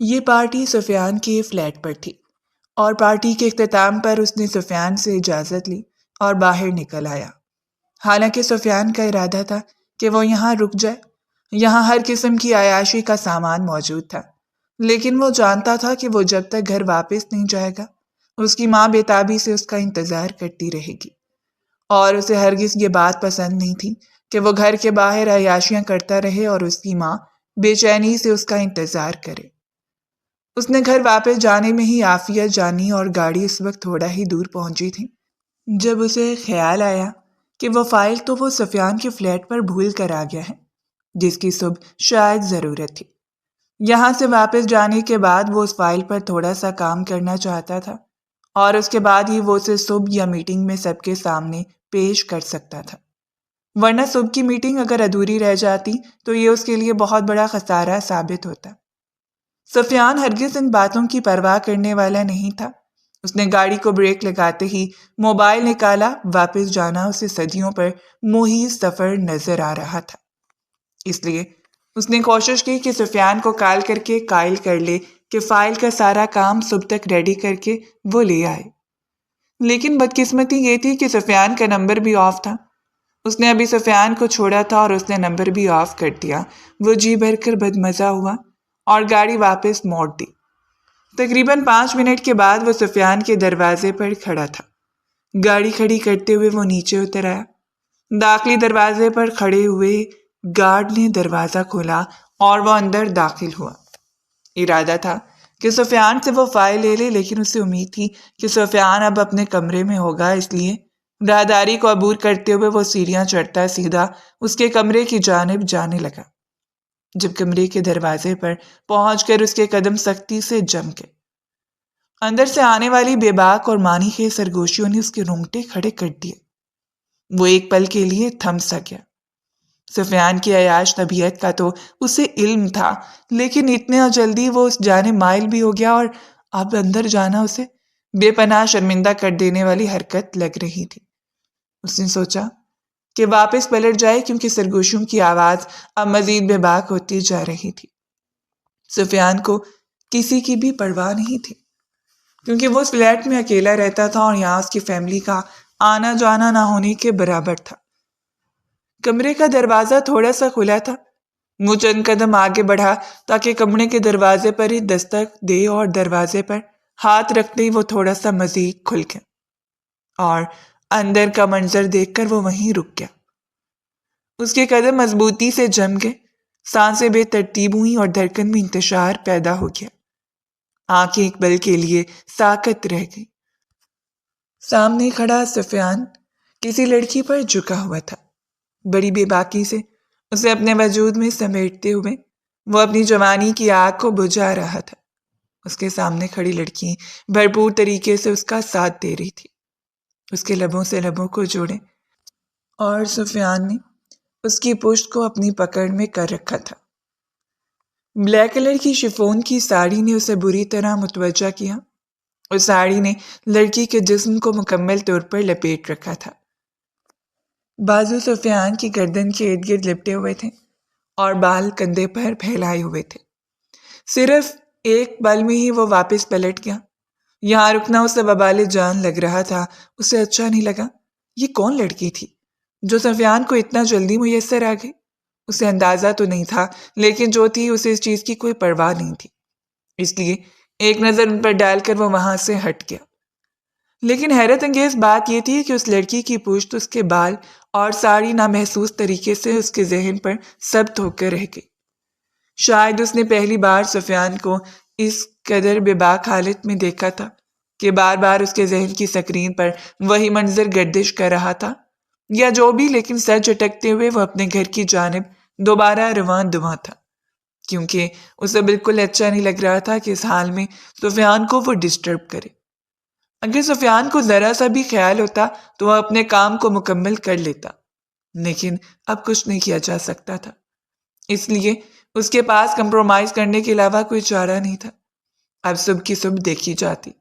یہ پارٹی سفیان کے فلیٹ پر تھی اور پارٹی کے اختتام پر اس نے سفیان سے اجازت لی اور باہر نکل آیا۔ حالانکہ سفیان کا ارادہ تھا کہ وہ یہاں رک جائے، یہاں ہر قسم کی عیاشی کا سامان موجود تھا، لیکن وہ جانتا تھا کہ وہ جب تک گھر واپس نہیں جائے گا اس کی ماں بے تابی سے اس کا انتظار کرتی رہے گی، اور اسے ہرگز یہ بات پسند نہیں تھی کہ وہ گھر کے باہر عیاشیاں کرتا رہے اور اس کی ماں بے چینی سے اس کا انتظار کرے۔ اس نے گھر واپس جانے میں ہی عافیت جانی اور گاڑی اس وقت تھوڑا ہی دور پہنچی تھی جب اسے خیال آیا کہ وہ فائل تو وہ سفیان کے فلیٹ پر بھول کر آ گیا ہے جس کی صبح شاید ضرورت تھی۔ یہاں سے واپس جانے کے بعد وہ اس فائل پر تھوڑا سا کام کرنا چاہتا تھا اور اس کے بعد ہی وہ اسے صبح یا میٹنگ میں سب کے سامنے پیش کر سکتا تھا، ورنہ صبح کی میٹنگ اگر ادھوری رہ جاتی تو یہ اس کے لیے بہت بڑا خسارہ ثابت ہوتا۔ سفیان ہرگز ان باتوں کی پرواہ کرنے والا نہیں تھا۔ اس نے گاڑی کو بریک لگاتے ہی موبائل نکالا۔ واپس جانا اسے صدیوں پر محیط سفر نظر آ رہا تھا، اس لیے اس نے کوشش کی کہ سفیان کو کال کر کے قائل کر لے کہ فائل کا سارا کام صبح تک ریڈی کر کے وہ لے آئے۔ لیکن بدقسمتی یہ تھی کہ سفیان کا نمبر بھی آف تھا۔ اس نے ابھی سفیان کو چھوڑا تھا اور اس نے نمبر بھی آف کر دیا۔ وہ جی بھر کر بدمزہ ہوا اور گاڑی واپس موڑ دی۔ تقریباً 5 منٹ کے بعد وہ سفیان کے دروازے پر کھڑا تھا۔ گاڑی کھڑی کرتے ہوئے وہ نیچے اتر آیا۔ داخلی دروازے پر کھڑے ہوئے گارڈ نے دروازہ کھولا اور وہ اندر داخل ہوا۔ ارادہ تھا کہ سفیان سے وہ فائل لے لے، لیکن اسے امید تھی کہ سفیان اب اپنے کمرے میں ہوگا، اس لیے راہداری کو عبور کرتے ہوئے وہ سیڑھیاں چڑھتا سیدھا اس کے کمرے کی جانب جانے لگا۔ جب کمرے کے دروازے پر پہنچ کر اس کے قدم سختی سے جم گئے، اندر سے آنے والی بے باک اور معنی خیز سرگوشیوں نے اس کے رونگٹے کھڑے کر دیے۔ وہ ایک پل کے لیے تھم سا گیا۔ سفیان کی عیاش طبیعت کا تو اسے علم تھا، لیکن اتنے جلدی وہ اس جانب مائل بھی ہو گیا اور اب اندر جانا اسے بے پناہ شرمندہ کر دینے والی حرکت لگ رہی تھی۔ اس نے سوچا کہ واپس پلٹ جائے، کیونکہ سرگوشیوں کی آواز اب مزید بے باک ہوتی جا رہی تھی۔ سفیان کو کسی کی بھی پرواہ نہیں تھی، کیونکہ وہ اس فلیٹ میں اکیلا رہتا تھا اور یہاں اس کی فیملی کا آنا جانا نہ ہونے کے برابر تھا۔ کمرے کا دروازہ تھوڑا سا کھلا تھا۔ وہ چند قدم آگے بڑھا تاکہ کمرے کے دروازے پر ہی دستک دے اور دروازے پر ہاتھ رکھتے ہی وہ تھوڑا سا مزید کھل گیا اور اندر کا منظر دیکھ کر وہ وہیں رک گیا۔ اس کے قدم مضبوطی سے جم گئے، سانسیں بے ترتیب ہوئیں اور دھڑکن میں انتشار پیدا ہو گیا۔ آنکھیں ایک پل کے لیے ساکت رہ گئی۔ سامنے کھڑا سفیان کسی لڑکی پر جھکا ہوا تھا۔ بڑی بے باکی سے اسے اپنے وجود میں سمیٹتے ہوئے وہ اپنی جوانی کی آگ کو بجھا رہا تھا۔ اس کے سامنے کھڑی لڑکی بھرپور طریقے سے اس کا ساتھ دے رہی تھی۔ اس کے لبوں سے لبوں کو جوڑے اور سفیان نے اس کی پشت کو اپنی پکڑ میں کر رکھا تھا۔ بلیک کلر کی شفون کی ساڑی نے اسے بری طرح متوجہ کیا۔ اس ساڑی نے لڑکی کے جسم کو مکمل طور پر لپیٹ رکھا تھا۔ بازو سفیان کی گردن کے ارد گرد لپٹے ہوئے تھے اور بال کندھے پر پھیلائے ہوئے تھے۔ صرف ایک پل میں ہی وہ واپس پلٹ گیا۔ یہاں رکنا اسے وبال جان لگ رہا تھا۔ اسے اچھا نہیں لگا۔ یہ کون لڑکی تھی جو سفیان کو اتنا جلدی میسر آ گئی؟ اسے اندازہ تو نہیں تھا، لیکن جو تھی اسے اس چیز کی کوئی پرواہ نہیں تھی، اس لیے ایک نظر ان پر ڈال کر وہ وہاں سے ہٹ گیا۔ لیکن حیرت انگیز بات یہ تھی کہ اس لڑکی کی پشت، اس کے بال اور ساڑی نامحسوس طریقے سے اس کے ذہن پر ثبت ہو کر رہ گئی۔ شاید اس نے پہلی بار سفیان کو اس قدر بے باک حالت میں دیکھا تھا کہ بار بار اس کے ذہن کی سکرین پر وہی منظر گردش کر رہا تھا، یا جو بھی، لیکن سر جھٹکتے ہوئے وہ اپنے گھر کی جانب دوبارہ رواں دواں تھا، کیونکہ اسے بالکل اچھا نہیں لگ رہا تھا کہ اس حال میں سفیان کو وہ ڈسٹرب کرے۔ اگر سفیان کو ذرا سا بھی خیال ہوتا تو وہ اپنے کام کو مکمل کر لیتا، لیکن اب کچھ نہیں کیا جا سکتا تھا، اس لیے اس کے پاس کمپرومائز کرنے کے علاوہ کوئی چارہ نہیں تھا۔ اب صبح کی صبح دیکھی جاتی۔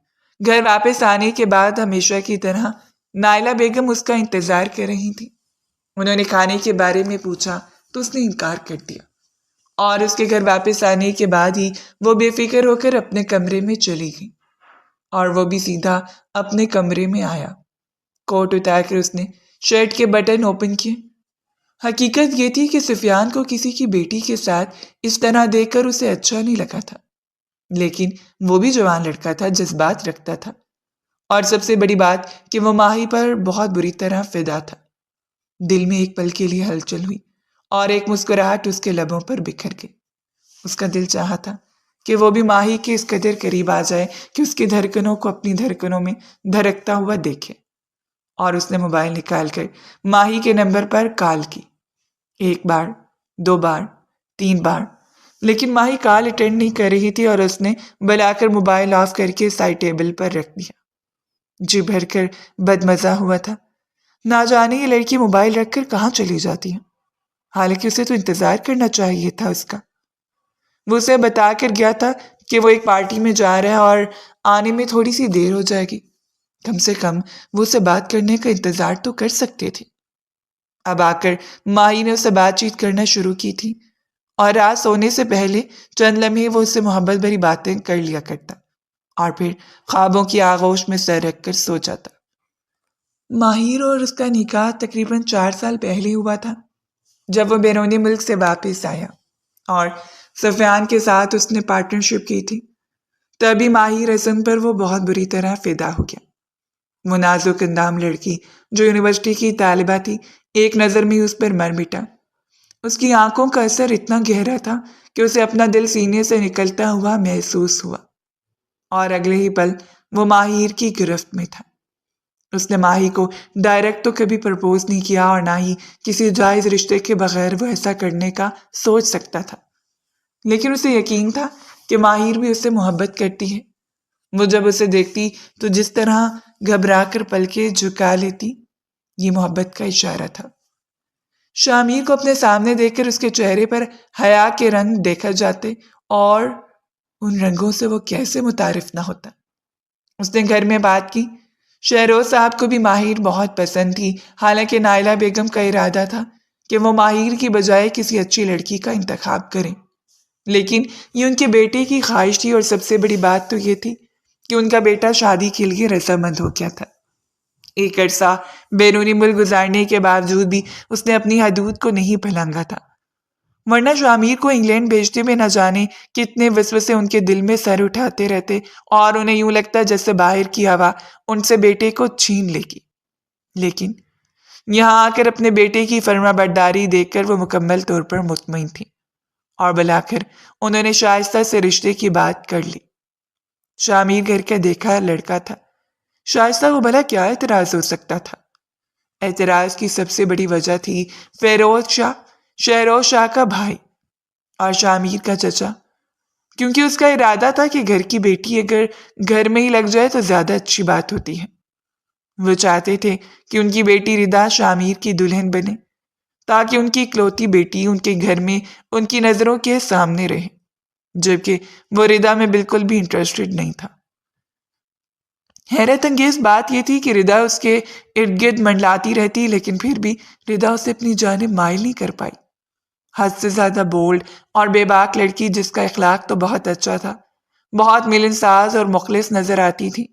گھر واپس آنے کے بعد ہمیشہ کی طرح نائلہ بیگم اس کا انتظار کر رہی تھی۔ انہوں نے کھانے کے بارے میں پوچھا تو اس نے انکار کر دیا اور اس کے گھر واپس آنے کے بعد ہی وہ بے فکر ہو کر اپنے کمرے میں چلی گئی، اور وہ بھی سیدھا اپنے کمرے میں آیا۔ کوٹ اتار کر اس نے شرٹ کے بٹن اوپن کیے۔ حقیقت یہ تھی کہ سفیان کو کسی کی بیٹی کے ساتھ اس طرح دیکھ کر اسے اچھا نہیں لگا تھا، لیکن وہ بھی جوان لڑکا تھا، جذبات رکھتا تھا، اور سب سے بڑی بات کہ وہ ماہی پر بہت بری طرح فدا تھا۔ دل میں ایک پل کے لیے ہلچل ہوئی اور ایک مسکراہٹ اس کے لبوں پر بکھر گئی۔ اس کا دل چاہا تھا کہ وہ بھی ماہی کے اس قدر قریب آ جائے کہ اس کی دھڑکنوں کو اپنی دھڑکنوں میں دھڑکتا ہوا دیکھے، اور اس نے موبائل نکال کر ماہی کے نمبر پر کال کی، 1 بار، 2 بار، 3 بار، لیکن ماہی کال اٹینڈ نہیں کر رہی تھی، اور اس نے بلا کر موبائل آف کر کے سائڈ ٹیبل پر رکھ دیا۔ جی بھر کر بدمزہ ہوا تھا، نہ جانے یہ لڑکی موبائل رکھ کر کہاں چلی جاتی ہے، حالانکہ اسے تو انتظار کرنا چاہیے تھا اس کا۔ وہ اسے بتا کر گیا تھا کہ وہ ایک پارٹی میں جا رہا ہے اور آنے میں تھوڑی سی دیر ہو جائے گی، کم سے کم وہ اسے بات کرنے کا انتظار تو کر سکتے تھے۔ اب آ کر ماہی نے اسے بات چیت کرنا شروع کی تھی، اور رات سونے سے پہلے چند لمحے وہ اس سے محبت بھری باتیں کر لیا کرتا، اور پھر خوابوں کی آغوش میں سر رکھ کر سو جاتا۔ ماہر اور اس کا نکاح تقریباً 4 سال پہلے ہوا تھا، جب وہ بیرونی ملک سے واپس آیا اور سفیان کے ساتھ اس نے پارٹنرشپ کی تھی۔ تبھی ماہی رسم پر وہ بہت بری طرح فدا ہو گیا۔ وہ نازک اندام لڑکی جو یونیورسٹی کی طالبہ تھی، ایک نظر میں اس پر مر مٹا۔ اس کی آنکھوں کا اثر اتنا گہرا تھا کہ اسے اپنا دل سینے سے نکلتا ہوا محسوس ہوا، اور اگلے ہی پل وہ ماہر کی گرفت میں تھا۔ اس نے ماہی کو ڈائریکٹ تو کبھی پرپوز نہیں کیا، اور نہ ہی کسی جائز رشتے کے بغیر وہ ایسا کرنے کا سوچ سکتا تھا، لیکن اسے یقین تھا کہ ماہر بھی اس سے محبت کرتی ہے۔ وہ جب اسے دیکھتی تو جس طرح گھبرا کر پلکیں جھکا لیتی، یہ محبت کا اشارہ تھا۔ شامیر کو اپنے سامنے دیکھ کر اس کے چہرے پر حیا کے رنگ دیکھا جاتے، اور ان رنگوں سے وہ کیسے متعارف نہ ہوتا۔ اس نے گھر میں بات کی۔ شہروز صاحب کو بھی ماہر بہت پسند تھی، حالانکہ نائلہ بیگم کا ارادہ تھا کہ وہ ماہر کی بجائے کسی اچھی لڑکی کا انتخاب کریں، لیکن یہ ان کے بیٹے کی خواہش تھی، اور سب سے بڑی بات تو یہ تھی کہ ان کا بیٹا شادی کے لیے رضامند ہو گیا تھا۔ ایک عرصہ بیرونی ملک گزارنے کے باوجود بھی اس نے اپنی حدود کو نہیں پھلانگا تھا، ورنہ شامیر کو انگلینڈ بھیجتے میں نہ جانے کتنے وسوسے ان کے دل میں سر اٹھاتے رہتے، اور انہیں یوں لگتا جیسے باہر کی ہوا ان سے بیٹے کو چھین لے گی۔ لیکن یہاں آ کر اپنے بیٹے کی فرما برداری دیکھ کر وہ مکمل طور پر مطمئن تھی، اور بلا کر انہوں نے شائستہ سے رشتے کی بات کر لی۔ شامیر گھر کا دیکھا لڑکا تھا، شائستہ کو بھلا کیا اعتراض ہو سکتا تھا؟ اعتراض کی سب سے بڑی وجہ تھی فیروز شاہ، شہروز شاہ کا بھائی اور شامیر کا چچا، کیونکہ اس کا ارادہ تھا کہ گھر کی بیٹی اگر گھر میں ہی لگ جائے تو زیادہ اچھی بات ہوتی ہے۔ وہ چاہتے تھے کہ ان کی بیٹی ردا شامیر کی دلہن بنے، تاکہ ان کی اکلوتی بیٹی ان کے گھر میں ان کی نظروں کے سامنے رہے، جبکہ وہ ردا میں بالکل بھی انٹرسٹڈ نہیں تھا۔ حیرت انگیز بات یہ تھی کہ ردا اس کے ارد گرد منڈلاتی رہتی، لیکن پھر بھی ردا اسے اپنی جانب مائل نہیں کر پائی۔ حد سے زیادہ بولڈ اور بے باک لڑکی جس کا اخلاق تو بہت اچھا تھا، بہت ملنساز اور مخلص نظر آتی تھی،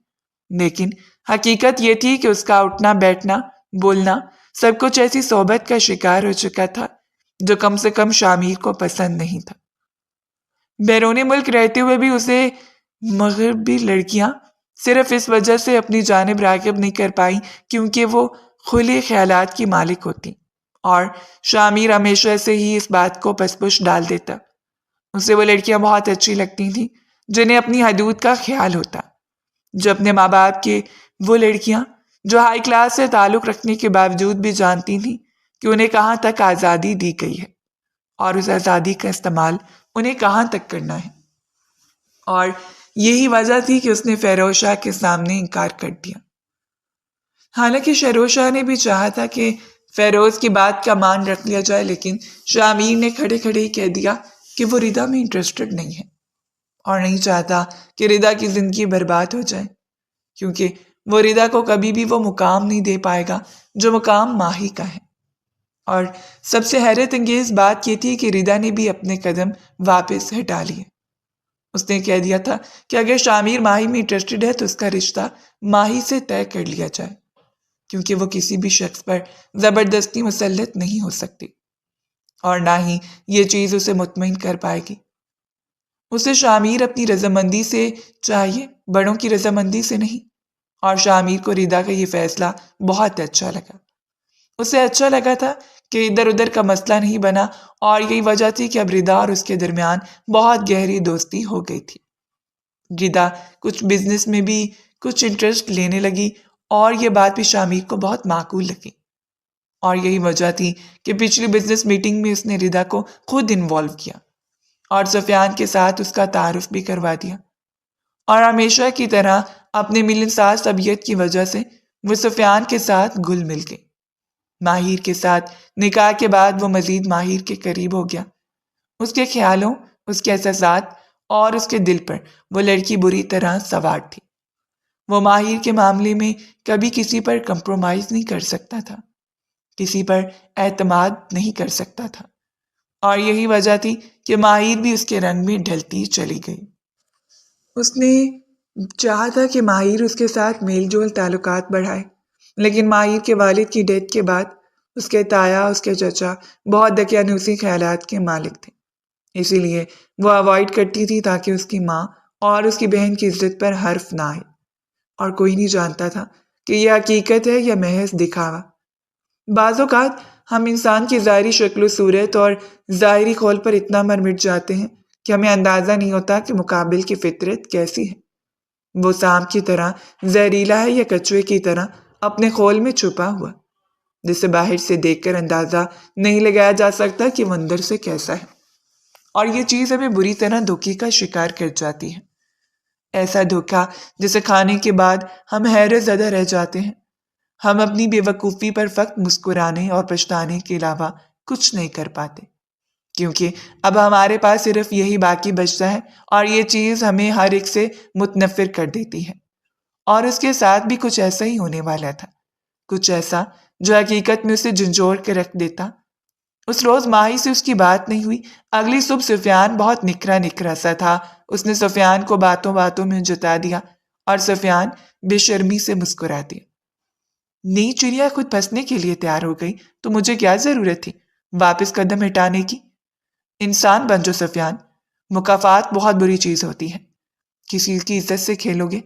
لیکن حقیقت یہ تھی کہ اس کا اٹھنا بیٹھنا بولنا سب کچھ ایسی صحبت کا شکار ہو چکا تھا جو کم سے کم شامیر کو پسند نہیں تھا۔ بیرونی ملک رہتے ہوئے بھی اسے مغربی لڑکیاں صرف اس وجہ سے اپنی جانب راغب نہیں کر پائیں کیونکہ وہ کھلے خیالات کی مالک ہوتی، اور شامیر ہمیشہ سے ہی اس بات کو پس پش ڈال دیتا۔ اسے وہ لڑکیاں بہت اچھی لگتی تھیں جنہیں اپنی حدود کا خیال ہوتا، جو اپنے ماں باپ کے، وہ لڑکیاں جو ہائی کلاس سے تعلق رکھنے کے باوجود بھی جانتی تھیں کہ انہیں کہاں تک آزادی دی گئی ہے، اور اس آزادی کا استعمال انہیں کہاں تک کرنا ہے۔ اور یہی وجہ تھی کہ اس نے فیروز شاہ کے سامنے انکار کر دیا۔ حالانکہ شہروز شاہ نے بھی چاہا تھا کہ فیروز کی بات کا مان رکھ لیا جائے، لیکن شامیر نے کھڑے کھڑے ہی کہہ دیا کہ وہ ردا میں انٹرسٹڈ نہیں ہے، اور نہیں چاہتا کہ ردا کی زندگی برباد ہو جائے، کیونکہ وہ ردا کو کبھی بھی وہ مقام نہیں دے پائے گا جو مقام ماہی کا ہے۔ اور سب سے حیرت انگیز بات یہ تھی کہ ردا نے بھی اپنے قدم واپس ہٹا لیے۔ اس نے کہہ دیا تھا کہ اگر شامیر ماہی میں انٹرسٹڈ ہے تو اس کا رشتہ ماہی سے طے کر لیا جائے، کیونکہ وہ کسی بھی شخص پر زبردستی مسلط نہیں ہو سکتی، اور نہ ہی یہ چیز اسے مطمئن کر پائے گی۔ اسے شامیر اپنی رضامندی سے چاہیے، بڑوں کی رضامندی سے نہیں۔ اور شامیر کو ردا کا یہ فیصلہ بہت اچھا لگا۔ اسے اچھا لگا تھا کہ ادھر ادھر کا مسئلہ نہیں بنا، اور یہی وجہ تھی کہ اب ردا اور اس کے درمیان بہت گہری دوستی ہو گئی تھی۔ ردا کچھ بزنس میں بھی کچھ انٹرسٹ لینے لگی، اور یہ بات بھی شامیر کو بہت معقول لگی۔ اور یہی وجہ تھی کہ پچھلی بزنس میٹنگ میں اس نے ردا کو خود انوالو کیا اور سفیان کے ساتھ اس کا تعارف بھی کروا دیا۔ اور ہمیشہ کی طرح اپنے ملنسار طبیعت کی وجہ سے وہ سفیان کے ساتھ گل مل گئی۔ ماہر کے ساتھ نکاح کے بعد وہ مزید ماہر کے قریب ہو گیا۔ اس کے خیالوں، اس کے احساسات اور اس کے دل پر وہ لڑکی بری طرح سوار تھی۔ وہ ماہر کے معاملے میں کبھی کسی پر کمپرومائز نہیں کر سکتا تھا، کسی پر اعتماد نہیں کر سکتا تھا، اور یہی وجہ تھی کہ ماہر بھی اس کے رنگ میں ڈھلتی چلی گئی۔ اس نے چاہا تھا کہ ماہر اس کے ساتھ میل جول تعلقات بڑھائے، لیکن ماہر کے والد کی ڈیتھ کے بعد اس کے تایا، اس کے چچا بہت دقیانوسی خیالات کے مالک تھے، اسی لیے وہ اوائڈ کرتی تھی تاکہ اس کی ماں اور اس کی بہن کی عزت پر حرف نہ آئے۔ اور کوئی نہیں جانتا تھا کہ یہ حقیقت ہے یا محض دکھاوا۔ بعض اوقات ہم انسان کی ظاہری شکل و صورت اور ظاہری خول پر اتنا مر مٹ جاتے ہیں کہ ہمیں اندازہ نہیں ہوتا کہ مقابل کی فطرت کیسی ہے۔ وہ سانپ کی طرح زہریلا ہے یا کچوے کی طرح اپنے خول میں چھپا ہوا، جسے باہر سے دیکھ کر اندازہ نہیں لگایا جا سکتا کہ وہ اندر سے کیسا ہے۔ اور یہ چیز ہمیں بری طرح دھوکے کا شکار کر جاتی ہے، ایسا دھوکا جسے کھانے کے بعد ہم حیرت زدہ رہ جاتے ہیں۔ ہم اپنی بے وقوفی پر فقط مسکرانے اور پچھتانے کے علاوہ کچھ نہیں کر پاتے، کیونکہ اب ہمارے پاس صرف یہی باقی بچتا ہے، اور یہ چیز ہمیں ہر ایک سے متنفر کر دیتی ہے۔ اور اس کے ساتھ بھی کچھ ایسا ہی ہونے والا تھا، کچھ ایسا جو حقیقت میں اسے جھنجھوڑ کے رکھ دیتا۔ اس روز ماہی سے اس کی بات نہیں ہوئی۔ اگلی صبح سفیان بہت نکھرا نکھرا سا تھا۔ اس نے سفیان کو باتوں باتوں میں جتا دیا، اور سفیان بے شرمی سے مسکرا دیا۔ نئی چڑیا خود پھنسنے کے لیے تیار ہو گئی تو مجھے کیا ضرورت تھی واپس قدم ہٹانے کی؟ انسان بن جو سفیان، مکافات بہت بری چیز ہوتی ہے، کسی کی عزت سے کھیلو گے؟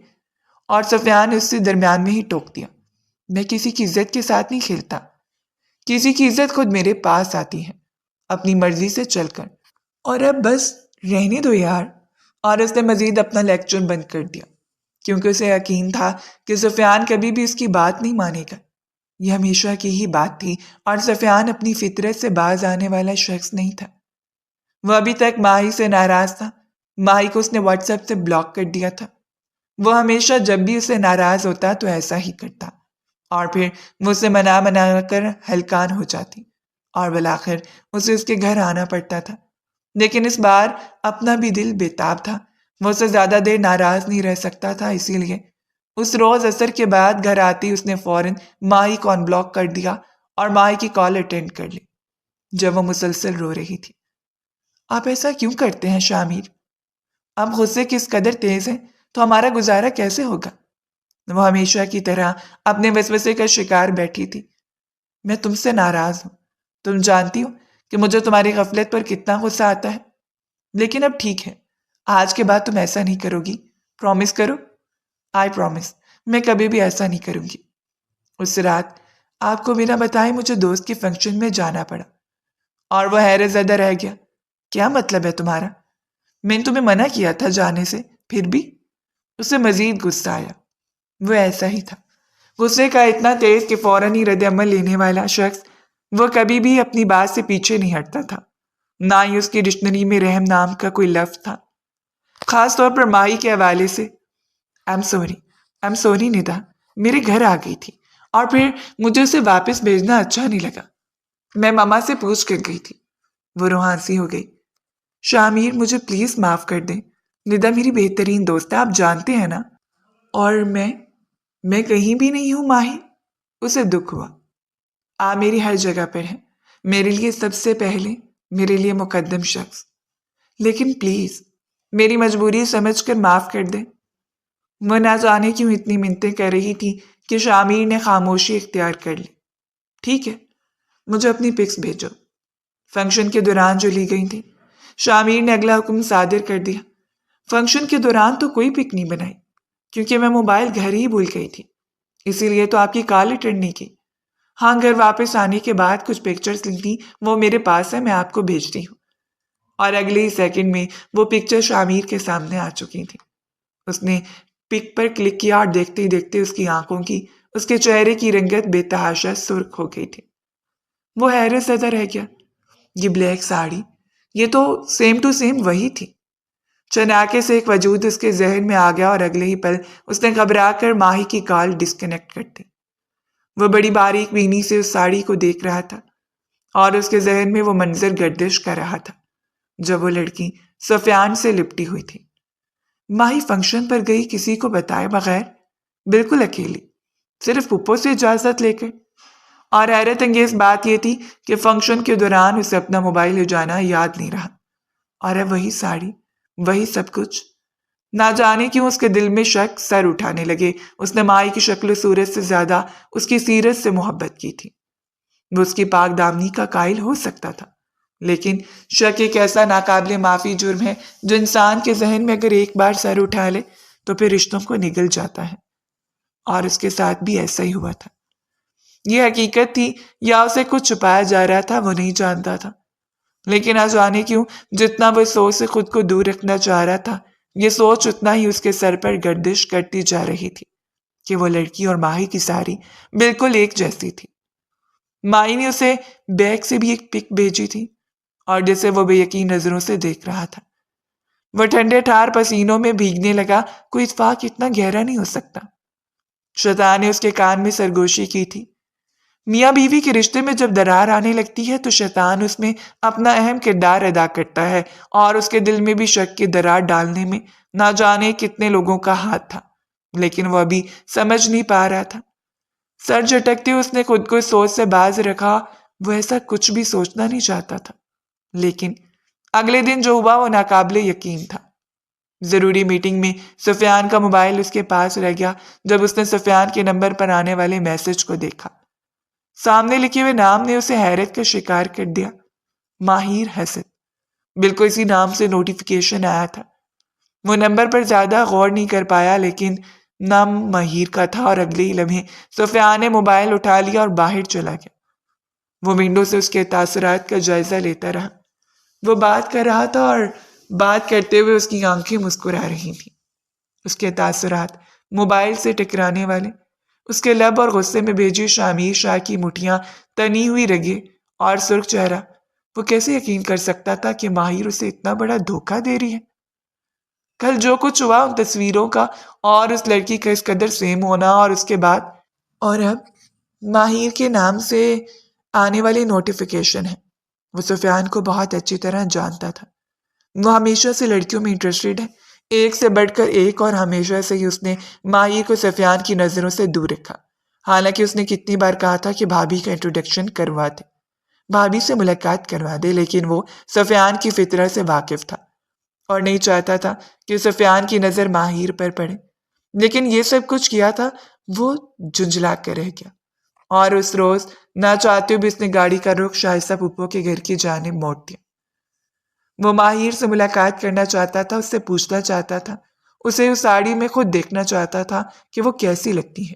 اور سفیان نے اس سے درمیان میں ہی ٹوک دیا، میں کسی کی عزت کے ساتھ نہیں کھیلتا، کسی کی عزت خود میرے پاس آتی ہے اپنی مرضی سے چل کر، اور اب بس رہنے دو یار۔ اور اس نے مزید اپنا لیکچر بند کر دیا، کیونکہ اسے یقین تھا کہ سفیان کبھی بھی اس کی بات نہیں مانے گا۔ یہ ہمیشہ کی ہی بات تھی، اور سفیان اپنی فطرت سے باز آنے والا شخص نہیں تھا۔ وہ ابھی تک ماہی سے ناراض تھا۔ ماہی کو اس نے واٹس ایپ سے بلاک کر دیا تھا۔ وہ ہمیشہ جب بھی اسے ناراض ہوتا تو ایسا ہی کرتا، اور پھر وہ اسے منا کر ہلکان ہو جاتی، اور بالآخر اسے اس کے گھر آنا پڑتا تھا۔ لیکن اس بار اپنا بھی دل بےتاب تھا، وہ اسے زیادہ دیر ناراض نہیں رہ سکتا تھا، اسی لیے اس روز عصر کے بعد گھر آتی اس نے فوراً ماہی کو ان بلاک کر دیا اور ماہی کی کال اٹینڈ کر لی جب وہ مسلسل رو رہی تھی۔ آپ ایسا کیوں کرتے ہیں شامیر؟ اب غصے کس قدر تیز ہیں تو ہمارا گزارا کیسے ہوگا؟ وہ ہمیشہ کی طرح اپنے وسوسے کا شکار بیٹھی تھی۔ میں تم سے ناراض ہوں، تم جانتی ہو کہ مجھے تمہاری غفلت پر کتنا غصہ آتا ہے، لیکن اب ٹھیک ہے، آج کے بعد تم ایسا نہیں کرو گی، پرومس کرو؟ آئی پرومس، میں کبھی بھی ایسا نہیں کروں گی۔ اس رات آپ کو بنا بتائے مجھے دوست کے فنکشن میں جانا پڑا، اور وہ حیرت زدہ رہ گیا۔ کیا مطلب ہے تمہارا؟ میں نے تمہیں منع کیا تھا جانے سے، پھر بھی؟ اسے مزید غصہ آیا۔ وہ ایسا ہی تھا، غصے کا اتنا تیز کہ فوراً ہی رد عمل لینے والا شخص۔ وہ کبھی بھی اپنی بات سے پیچھے نہیں ہٹتا تھا، نہ ہی اس کی ڈکشنری میں رحم نام کا کوئی لفظ تھا، خاص طور پر ماہی کے حوالے سے۔ I'm sorry ندا، میرے گھر آ گئی تھی، اور پھر مجھے اسے واپس بھیجنا اچھا نہیں لگا، میں ماما سے پوچھ کر گئی تھی۔ وہ روحانسی ہو گئی۔ شامیر، مجھے پلیز معاف کر دیں، ندا میری بہترین دوست ہے، آپ جانتے ہیں نا۔ اور میں کہیں بھی نہیں ہوں ماہی۔ اسے دکھ ہوا۔ آپ میری ہر جگہ پر ہیں، میرے لیے سب سے پہلے، میرے لیے مقدم شخص، لیکن پلیز میری مجبوری سمجھ کر معاف کر دیں۔ وہ نہ جانے کیوں اتنی منتیں کر رہی تھی کہ شامیر نے خاموشی اختیار کر لی۔ ٹھیک ہے، مجھے اپنی پکس بھیجو، فنکشن کے دوران جو لی گئی تھی۔ شامیر نے اگلا حکم صادر کر دیا۔ فنکشن کے دوران تو کوئی پک نہیں بنائی، کیونکہ میں موبائل گھر ہی بھول گئی تھی، اسی لیے تو آپ کی کال اٹینڈ نہیں کی۔ ہاں، گھر واپس آنے کے بعد کچھ پکچرز لی تھی، وہ میرے پاس ہے، میں آپ کو بھیجتی ہوں۔ اور اگلے ہی سیکنڈ میں وہ پکچر شامیر کے سامنے آ چکی تھی۔ اس نے پک پر کلک کیا اور دیکھتے ہی دیکھتے اس کی آنکھوں کی، اس کے چہرے کی رنگت بے تحاشا سرخ ہو گئی تھی۔ وہ حیرت زدہ رہ گیا۔ یہ بلیک ساڑی، یہ تو سیم ٹو سیم وہی تھی۔ چناکے سے ایک وجود اس کے ذہن میں آ گیا اور اگلے ہی پل اس نے گھبرا کر ماہی کی کال ڈسکنیکٹ کر دی۔ وہ بڑی باریک بینی سے اس ساڑی کو دیکھ رہا تھا اور اس کے ذہن میں وہ منظر گردش کر رہا تھا جب وہ لڑکی سفیان سے لپٹی ہوئی تھی۔ ماہی فنکشن پر گئی کسی کو بتائے بغیر، بالکل اکیلی، صرف پھپھو سے اجازت لے کر۔ اور حیرت انگیز بات یہ تھی کہ فنکشن کے دوران اسے اپنا موبائل لے جانا یاد نہیں رہا، اور اب وہی ساڑی، وہی سب کچھ۔ نہ جانے کیوں اس کے دل میں شک سر اٹھانے لگے۔ اس نے مائی کی شکل و صورت سے زیادہ اس کی سیرت سے محبت کی تھی۔ وہ اس کی پاک دامنی کا قائل ہو سکتا تھا، لیکن شک ایک ایسا ناقابل معافی جرم ہے جو انسان کے ذہن میں اگر ایک بار سر اٹھا لے تو پھر رشتوں کو نگل جاتا ہے، اور اس کے ساتھ بھی ایسا ہی ہوا تھا۔ یہ حقیقت تھی یا اسے کچھ چھپایا جا رہا تھا، وہ نہیں جانتا تھا، لیکن نہ جانے کیوں جتنا وہ اس سوچ سے خود کو دور رکھنا چاہ رہا تھا، یہ سوچ اتنا ہی اس کے سر پر گردش کرتی جا رہی تھی کہ وہ لڑکی اور ماہی کی ساری بالکل ایک جیسی تھی۔ مائی نے اسے بیگ سے بھی ایک پک بھیجی تھی، اور جسے وہ بے یقین نظروں سے دیکھ رہا تھا۔ وہ ٹھنڈے ٹھار پسینوں میں بھیگنے لگا۔ کوئی اتفاق اتنا گہرا نہیں ہو سکتا۔ شیطان نے اس کے کان میں سرگوشی کی تھی۔ میاں بیوی کے رشتے میں جب درار آنے لگتی ہے تو شیطان اس میں اپنا اہم کردار ادا کرتا ہے، اور اس کے دل میں بھی شک کی درار ڈالنے میں نہ جانے کتنے لوگوں کا ہاتھ تھا، لیکن وہ ابھی سمجھ نہیں پا رہا تھا۔ سر جھٹکتے اس نے خود کو اس سوچ سے باز رکھا۔ وہ ایسا کچھ بھی سوچنا نہیں چاہتا تھا، لیکن اگلے دن جو ہوا وہ ناقابل یقین تھا۔ ضروری میٹنگ میں سفیان کا موبائل اس کے پاس رہ گیا جب اس نے سفیان کے نمبر پر آنے والے میسج کو دیکھا۔ سامنے لکھے ہوئے نام نے اسے حیرت کا شکار کر دیا۔ ماہر حسن، بالکل اسی نام سے نوٹیفیکیشن آیا تھا۔ وہ نمبر پر زیادہ غور نہیں کر پایا، لیکن نام ماہر کا تھا، اور اگلے ہی لمحے سفیان نے موبائل اٹھا لیا اور باہر چلا گیا۔ وہ ونڈو سے اس کے تاثرات کا جائزہ لیتا رہا۔ وہ بات کر رہا تھا اور بات کرتے ہوئے اس کی آنکھیں مسکرا رہی تھیں۔ اس کے تاثرات موبائل سے ٹکرانے والے، اس کے لب اور غصے میں بھیجی شامیر شاہ کی مٹھیاں، تنی ہوئی رگیں اور سرخ چہرہ۔ وہ کیسے یقین کر سکتا تھا کہ ماہر اسے اتنا بڑا دھوکہ دے رہی ہے؟ کل جو کچھ ہوا، ان تصویروں کا اور اس لڑکی کا اس قدر سیم ہونا، اور اس کے بعد اور اب ماہر کے نام سے آنے والی نوٹیفیکیشن ہے۔ وہ سفیان کو بہت اچھی طرح جانتا تھا۔ وہ ہمیشہ سے لڑکیوں میں انٹرسٹڈ ہے، ایک سے بڑھ کر ایک، اور ہمیشہ سے ہی اس نے ماہر کو سفیان کی نظروں سے دور رکھا۔ حالانکہ اس نے کتنی بار کہا تھا کہ بھابھی کا انٹروڈکشن کروا دے، بھابھی سے ملاقات کروا دے، لیکن وہ سفیان کی فطرت سے واقف تھا اور نہیں چاہتا تھا کہ سفیان کی نظر ماہر پر پڑے۔ لیکن یہ سب کچھ کیا تھا، وہ جھنجھلا کر رہ گیا، اور اس روز نہ چاہتے بھی اس نے گاڑی کا رخ شائستہ پھپھو کے گھر کی جانب موڑ دیا۔ وہ ماہر سے ملاقات کرنا چاہتا تھا، اس سے پوچھنا چاہتا تھا، اسے اس ساڑی میں خود دیکھنا چاہتا تھا کہ وہ کیسی لگتی ہے،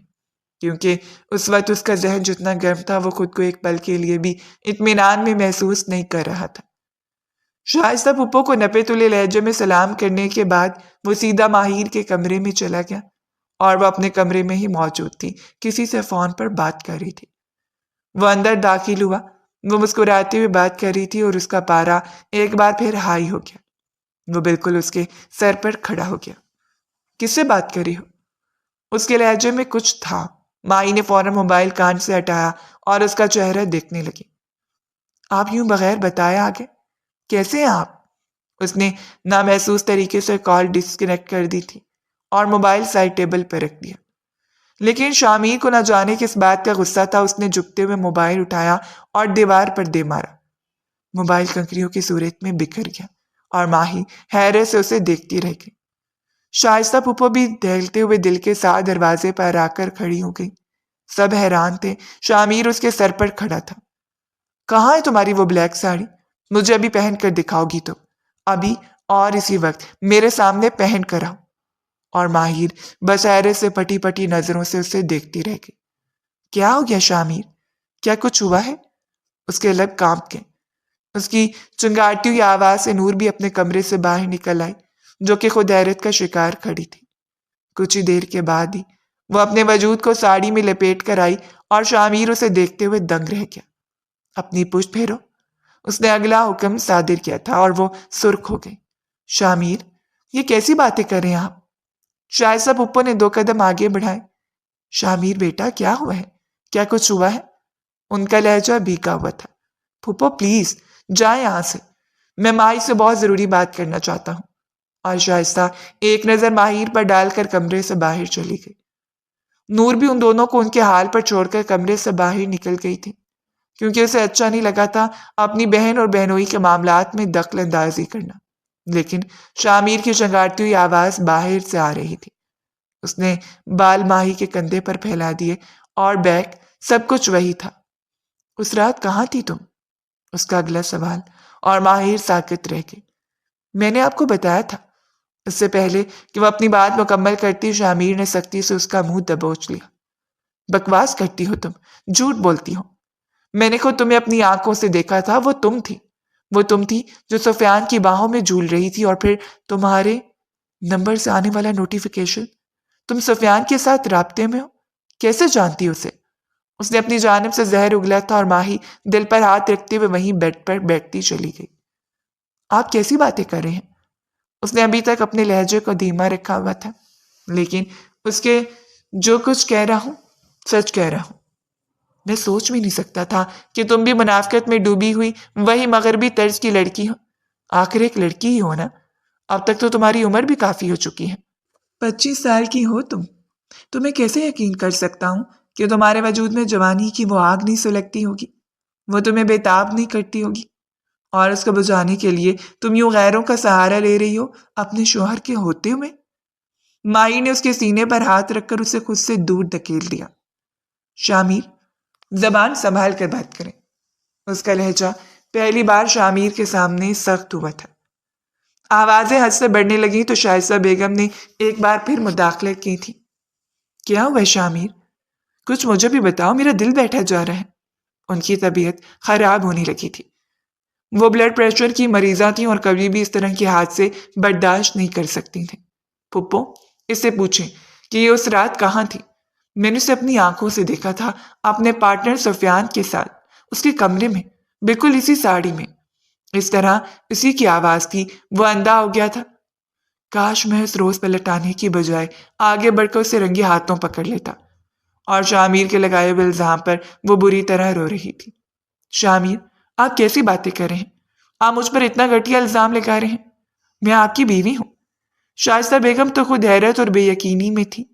کیونکہ اس وقت اس کا ذہن جتنا گرم تھا وہ خود کو ایک پل کے لیے بھی اطمینان میں محسوس نہیں کر رہا تھا۔ شائستہ پھپھو کو نپے تلے لہجے میں سلام کرنے کے بعد وہ سیدھا ماہر کے کمرے میں چلا گیا، اور وہ اپنے کمرے میں ہی موجود تھی، کسی سے فون پر بات کر رہی تھی۔ وہ اندر داخل ہوا۔ وہ مسکراتے ہوئے بات کر رہی تھی، اور اس کا پارا ایک بار پھر ہائی ہو گیا۔ وہ بالکل اس کے سر پر کھڑا ہو گیا۔ کس سے بات کر رہی ہو؟ اس کے لہجے میں کچھ تھا۔ مائی نے فوراً موبائل کان سے ہٹایا اور اس کا چہرہ دیکھنے لگی۔ آپ یوں بغیر بتائے آگے؟ کیسے ہیں آپ؟ اس نے نامحسوس طریقے سے کال ڈسکنیکٹ کر دی تھی اور موبائل سائڈ ٹیبل پر رکھ دیا۔ لیکن شامیر کو نہ جانے کس بات کا غصہ تھا، اس نے جھکتے ہوئے موبائل اٹھایا اور دیوار پر دے مارا۔ موبائل کنکریوں کی صورت میں بکھر گیا اور ماہی حیرت سے اسے دیکھتی رہ گئی۔ شائستہ پھپھو بھی دہلتے ہوئے دل کے ساتھ دروازے پر آ کر کھڑی ہو گئی۔ سب حیران تھے، شامیر اس کے سر پر کھڑا تھا۔ کہاں ہے تمہاری وہ بلیک ساڑی؟ مجھے ابھی پہن کر دکھاؤ گی تو؟ ابھی اور اسی وقت میرے سامنے پہن کر آؤ۔ اور ماہر بس حیرت سے پٹی پٹی نظروں سے اسے دیکھتی رہ گئی۔ کیا ہو گیا شامیر؟ کیا کچھ ہوا ہے؟ اس کے لب کانپ گئے۔ اس کی چنگاٹی ہوئی آواز سے نور بھی اپنے کمرے سے باہر نکل آئی، جو کہ خود حیرت کا شکار کھڑی تھی۔ کچھ ہی دیر کے بعد ہی وہ اپنے وجود کو ساڑی میں لپیٹ کر آئی اور شامیر اسے دیکھتے ہوئے دنگ رہ گیا۔ اپنی پشت پھیرو، اس نے اگلا حکم صادر کیا تھا اور وہ سرخ ہو گئی۔ شامیر، یہ کیسی باتیں کر رہے ہیں آپ؟ شائستہ پھپھو نے 2 قدم آگے بڑھائے۔ شامیر بیٹا، کیا ہوا ہے؟ کیا کچھ ہوا ہے؟ ان کا لہجہ بھیگا ہوا تھا۔ پھپھو پلیز جائیں یہاں سے، میں ماہی سے بہت ضروری بات کرنا چاہتا ہوں۔ اور شائستہ ایک نظر ماہر پر ڈال کر کمرے سے باہر چلی گئی۔ نور بھی ان دونوں کو ان کے حال پر چھوڑ کر کمرے سے باہر نکل گئی تھی، کیونکہ اسے اچھا نہیں لگا تھا اپنی بہن اور بہنوئی کے معاملات میں دخل اندازی کرنا۔ لیکن شامیر کی چنگاڑتی ہوئی آواز باہر سے آ رہی تھی۔ اس نے بال ماہی کے کندھے پر پھیلا دیے اور بیگ سب کچھ وہی تھا۔ اس رات کہاں تھی تم؟ اس کا اگلا سوال، اور ماہر ساکت رہ گئی۔ میں نے آپ کو بتایا تھا۔ اس سے پہلے کہ وہ اپنی بات مکمل کرتی، شامیر نے سختی سے اس کا منہ دبوچ لیا۔ بکواس کرتی ہو تم، جھوٹ بولتی ہو۔ میں نے خود تمہیں اپنی آنکھوں سے دیکھا تھا، وہ تم تھی جو سفیان کی باہوں میں جھول رہی تھی، اور پھر تمہارے نمبر سے آنے والا نوٹیفیکیشن۔ تم سفیان کے ساتھ رابطے میں ہو؟ کیسے جانتی اسے؟ اس نے اپنی جانب سے زہر اگلا تھا اور ماہی دل پر ہاتھ رکھتے ہوئے وہیں بیڈ پر بیٹھتی چلی گئی۔ آپ کیسی باتیں کر رہے ہیں؟ اس نے ابھی تک اپنے لہجے کو دھیما رکھا ہوا تھا، لیکن اس کے جو کچھ کہہ رہا ہوں سچ کہہ رہا ہوں۔ میں سوچ بھی نہیں سکتا تھا کہ تم بھی منافقت میں ڈوبی ہوئی وہی مغربی طرز کی لڑکی ہو۔ آخر ایک لڑکی ہی ہو نا، اب تک تو تمہاری عمر بھی کافی ہو چکی ہے۔ 25 سال کی ہو تم۔ تمہیں کیسے یقین کر سکتا ہوں کہ تمہارے وجود میں جوانی کی وہ آگ نہیں سلگتی ہوگی، وہ تمہیں بےتاب نہیں کرتی ہوگی، اور اس کو بجھانے کے لیے تم یوں غیروں کا سہارا لے رہی ہو اپنے شوہر کے ہوتے ہوئے۔ مائی نے اس کے سینے پر ہاتھ رکھ کر اسے خود سے دور دھکیل دیا۔ شامیر، زبان سنبھال کر بات کریں۔ اس کا لہجہ پہلی بار شامیر کے سامنے سخت ہوا تھا۔ آوازیں حد سے بڑھنے لگیں تو شائستہ بیگم نے ایک بار پھر مداخلت کی تھی۔ کیا ہوا شامیر؟ کچھ مجھے بھی بتاؤ، میرا دل بیٹھا جا رہا ہے۔ ان کی طبیعت خراب ہونے لگی تھی۔ وہ بلڈ پریشر کی مریضہ تھیں اور کبھی بھی اس طرح کے حادثے برداشت نہیں کر سکتی تھیں۔ پھپھو، اس سے پوچھیں کہ یہ اس رات کہاں تھی؟ میں نے اسے اپنی آنکھوں سے دیکھا تھا اپنے پارٹنر سفیان کے ساتھ، اس کے کمرے میں، بالکل اسی ساڑی میں، اس طرح اسی کی آواز تھی۔ وہ اندھا ہو گیا تھا۔ کاش میں اس روز پلٹ آنے کی بجائے آگے بڑھ کر اسے رنگے ہاتھوں پکڑ لیتا۔ اور شامیر کے لگائے ہوئے الزام پر وہ بری طرح رو رہی تھی۔ شامیر، آپ کیسی باتیں کر رہے ہیں؟ آپ مجھ پر اتنا گھٹیا الزام لگا رہے ہیں؟ میں آپ کی بیوی ہوں۔ شائستہ بیگم تو خود حیرت اور بے یقینی میں تھی۔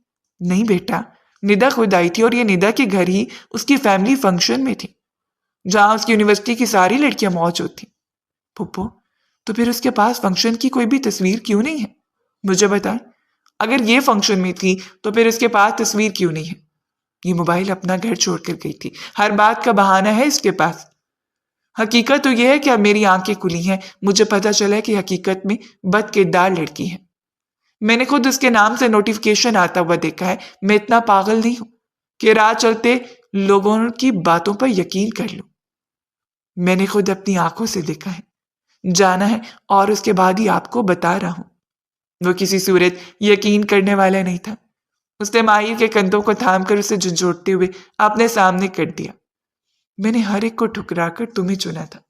نہیں بیٹا، ندا خود آئی تھی، اور یہ ندا کے گھر ہی اس کی فیملی فنکشن میں تھی، جہاں اس کی یونیورسٹی کی ساری لڑکیاں موجود تھیں۔ پھپھو، تو پھر اس کے پاس فنکشن کی کوئی بھی تصویر کیوں نہیں ہے؟ مجھے بتائیں، اگر یہ فنکشن میں تھی تو پھر اس کے پاس تصویر کیوں نہیں ہے؟ یہ موبائل اپنا گھر چھوڑ کر گئی تھی، ہر بات کا بہانہ ہے اس کے پاس۔ حقیقت تو یہ ہے کہ اب میری آنکھیں کھلی ہیں، مجھے پتہ چلا ہے کہ حقیقت میں بد کردار لڑکی ہے۔ میں نے خود اس کے نام سے نوٹیفیکیشن آتا ہوا دیکھا ہے۔ میں اتنا پاگل نہیں ہوں کہ راہ چلتے لوگوں کی باتوں پر یقین کر لوں۔ میں نے خود اپنی آنکھوں سے دیکھا ہے، جانا ہے، اور اس کے بعد ہی آپ کو بتا رہا ہوں۔ وہ کسی صورت یقین کرنے والا نہیں تھا۔ اس نے ماہر کے کندھوں کو تھام کر اسے جھنجھوڑتے ہوئے اپنے سامنے کر دیا۔ میں نے ہر ایک کو ٹھکرا کر تمہیں چنا تھا،